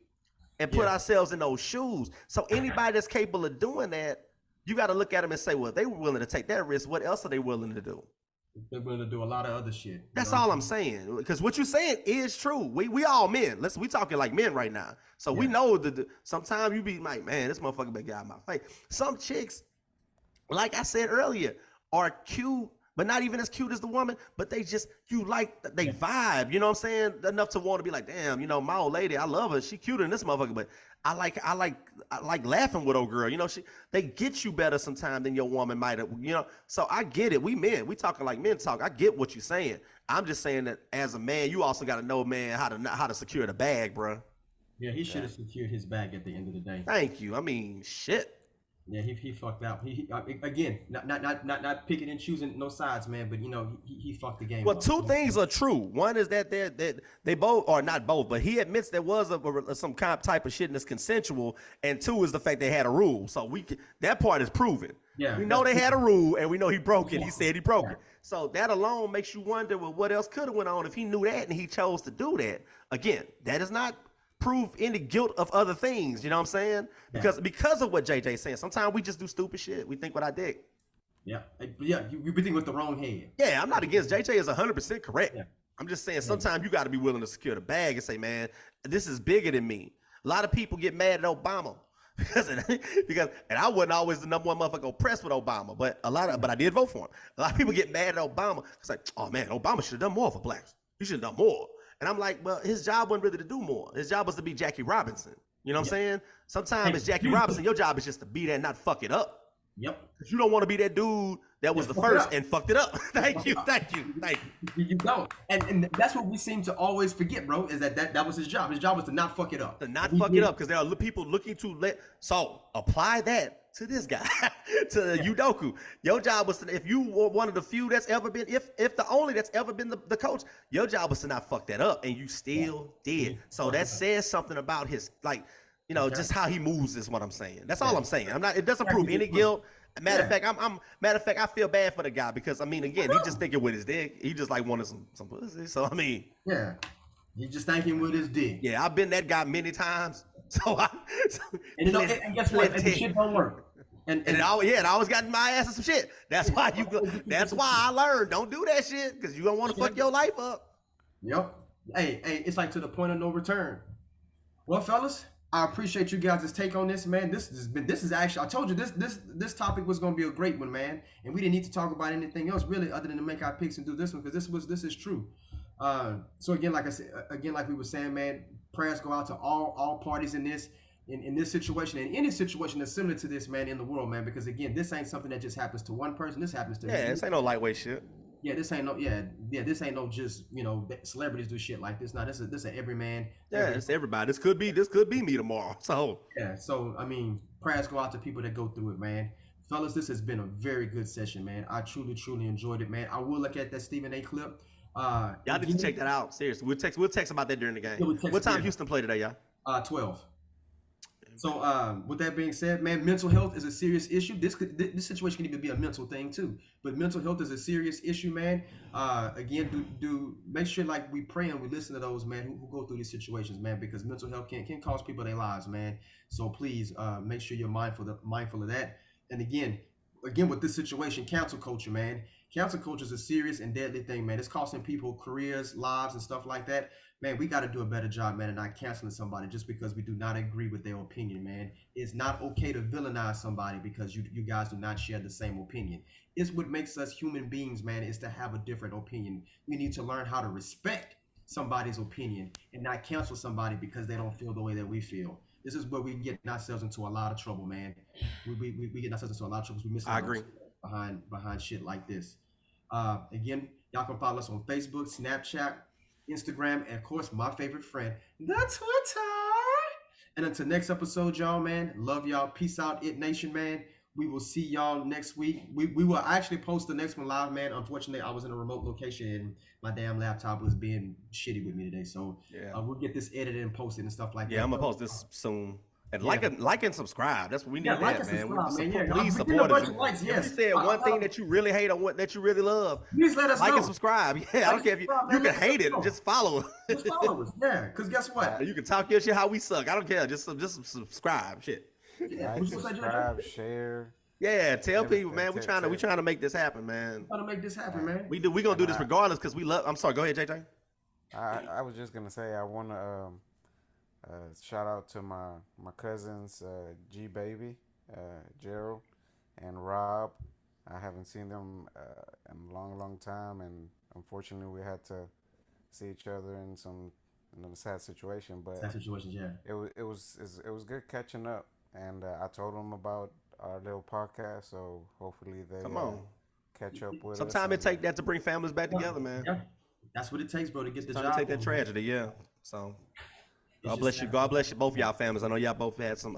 and put ourselves in those shoes. So anybody that's capable of doing that, you got to look at them and say, well, if they were willing to take that risk, what else are they willing to do? They're willing to do a lot of other shit. That's all I'm saying. Because what you're saying is true. We all men. We talking like men right now. So we know that sometimes you be like, man, this motherfucker been got in my face. Some chicks, like I said earlier, are cute, but not even as cute as the woman, but they vibe, you know what I'm saying? Enough to want to be like, damn, my old lady, I love her. She cuter than this motherfucker, but I like laughing with old girl. They get you better sometimes than your woman might have, So I get it. We men, we talking like men talk. I get what you're saying. I'm just saying that as a man, you also got to know, man, how to secure the bag, bro. Yeah, he should have secured his bag at the end of the day. Thank you. I mean, shit. Yeah, he fucked out. He again, not picking and choosing no sides, man. But he fucked the game. Well, up. two things are true. One is that they both, or not both, but he admits there was some kind of type of shit that's consensual. And two is the fact they had a rule. So that part is proven. Yeah, we know they had a rule, and we know he broke it. He said he broke it. So that alone makes you wonder, well, what else could have went on if he knew that and he chose to do that. Again, that is not prove any guilt of other things, you know what I'm saying? Because of what JJ's saying. Sometimes we just do stupid shit. We think what I did. Yeah, you be thinking with the wrong head. Yeah, I'm not against JJ is 100% correct. Yeah. I'm just saying sometimes you got to be willing to secure the bag and say, man, this is bigger than me. A lot of people get mad at Obama because I wasn't always the number one motherfucker oppressed with Obama, but I did vote for him. A lot of people get mad at Obama. It's like, oh man, Obama should have done more for blacks. He should have done more. And I'm like, well, his job wasn't really to do more. His job was to be Jackie Robinson. You know what I'm saying? Sometimes it's Jackie Robinson. Your job is just to be there and not fuck it up. Yep. You don't want to be that dude that was the first and fucked it up. Thank you. You don't. And that's what we seem to always forget, bro, is that was his job. His job was to not fuck it up. To not fuck it up, because there are people looking to so apply that to this guy, to Udoka. Your job was to, if you were one of the few that's ever been, if the only that's ever been the coach, your job was to not fuck that up, and you still did. So that says something about his, just how he moves is what I'm saying. That's all I'm saying. It doesn't prove any guilt. Matter of fact, I feel bad for the guy because again, he just thinking with his dick. He just wanted some pussy. So yeah, he just thinking with his dick. Yeah, I've been that guy many times. And guess what? And the shit don't work. And it always got my ass in some shit. That's why I learned don't do that shit because you don't want to fuck your life up. Yep. Hey, it's like to the point of no return. Well, fellas, I appreciate you guys' take on this, man. This is actually, I told you this topic was gonna be a great one, man. And we didn't need to talk about anything else really other than to make our picks and do this one because this is true. So again, like we were saying, man, prayers go out to all parties in this situation and any situation that's similar to this, man, in the world, man. Because again, this ain't something that just happens to one person. This happens to this ain't no lightweight shit. Yeah, this ain't no just celebrities do shit like this. Now this is every man. Yeah, it's everybody. This could be me tomorrow. So yeah, so I mean, prayers go out to people that go through it, man. Fellas, this has been a very good session, man. I truly enjoyed it, man. I will look at that Stephen A. clip. Y'all need to check that out. Seriously, we'll text about that during the game. What time Houston play today, y'all? 12. So with that being said, man, mental health is a serious issue. This situation can even be a mental thing too. But mental health is a serious issue, man. Again, do make sure we pray and we listen to those, man, who go through these situations, man, because mental health can cost people their lives, man. So please make sure you're mindful of that. And again with this situation, cancel culture, man. Cancel culture is a serious and deadly thing, man. It's costing people careers, lives, and stuff like that. Man, we got to do a better job, man, and not canceling somebody just because we do not agree with their opinion, man. It's not okay to villainize somebody because you guys do not share the same opinion. It's what makes us human beings, man, is to have a different opinion. We need to learn how to respect somebody's opinion and not cancel somebody because they don't feel the way that we feel. This is where we get ourselves into a lot of trouble, man. We get ourselves into a lot of trouble. We miss I agree. Behind shit like this. Again, y'all can follow us on Facebook, Snapchat, Instagram, and of course, my favorite friend, the Twitter. And until next episode, y'all, man, love y'all. Peace out, It Nation, man. We will see y'all next week. We will actually post the next one live, man. Unfortunately, I was in a remote location and my damn laptop was being shitty with me today. So we'll get this edited and posted and stuff like that. Yeah, I'm going to post this soon. And like and subscribe. That's what we need, like that, and man. subscribe, man. Please We support a us. bunch of likes, If yes. you said one thing that you really hate or that you really love, please let us like know. and subscribe. Yeah, I don't care if you can hate it. Just follow. Just follow us. Yeah, because guess what? You can talk your shit how we suck. I don't care. Just subscribe. Shit. Yeah, Like, subscribe, share. Yeah, tell people, man. We trying to make this happen, man. Trying to make this happen, man. We gonna do this regardless because we love. I'm sorry. Go ahead, JJ. I was just gonna say I want to shout out to my cousins, G Baby, Gerald, and Rob. I haven't seen them in a long time, and unfortunately we had to see each other in a sad situation. But sad situations, yeah. It was good catching up, and I told them about our little podcast, so hopefully they catch up with us. Sometimes it take that to bring families back together, man. Yeah, that's what it takes, bro, to get the job. To take that tragedy, yeah. So God bless you. God bless you, both y'all families. I know y'all both had some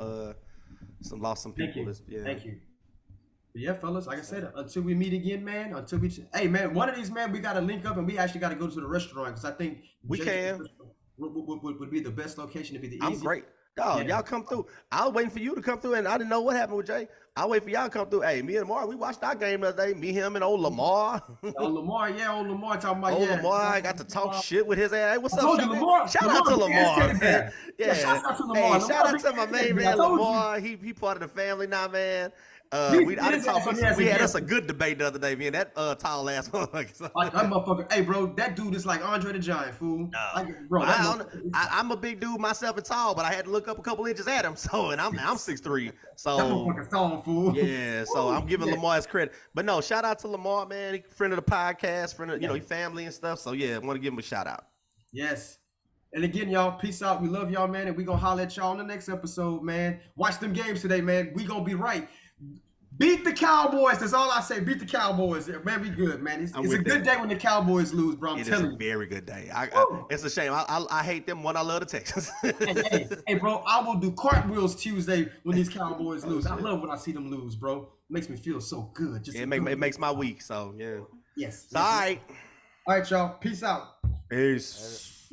lost some people. Thank you. But yeah, fellas, like I said, until we meet again, man. Hey, man, one of these, man, we gotta link up and we actually gotta go to the restaurant because I think we can. Would be the best location to be the easiest. I'm great. Dog, y'all come through. I was waiting for you to come through, and I didn't know what happened with Jay. I'll wait for y'all to come through. Hey, me and Lamar, we watched our game the other day. Me, him, and old Lamar. Old Lamar talking about Lamar, I got to talk shit with his ass. Hey, what's up, Lamar? Shout out to Lamar, man. Yeah. Shout out to Lamar. Hey, shout out to my main man, Lamar. He part of the family now, man. We had us a good debate the other day, me and that tall ass motherfucker. That motherfucker. Hey, bro, that dude is like Andre the Giant, fool. I'm a big dude myself and tall, but I had to look up a couple inches at him. So, and I'm 6'3". So that motherfucker's tall, fool. Yeah, so I'm giving Lamar his credit. But no, shout out to Lamar, man. He friend of the podcast, friend of his family and stuff. So yeah, I want to give him a shout out. Yes. And again, y'all, peace out. We love y'all, man, and we gonna holler at y'all on the next episode, man. Watch them games today, man. We gonna be right. Beat the Cowboys. That's all I say. Beat the Cowboys. Man, we good, man. It's a good day when the Cowboys lose, bro. I'm telling you. It is a very good day. It's a shame. I hate them when I love the Texans. hey, bro, I will do cartwheels Tuesday when these Cowboys lose. I love when I see them lose, bro. Makes me feel so good. It makes my week, so yeah. Yes. All right. All right, y'all. Peace out. Peace.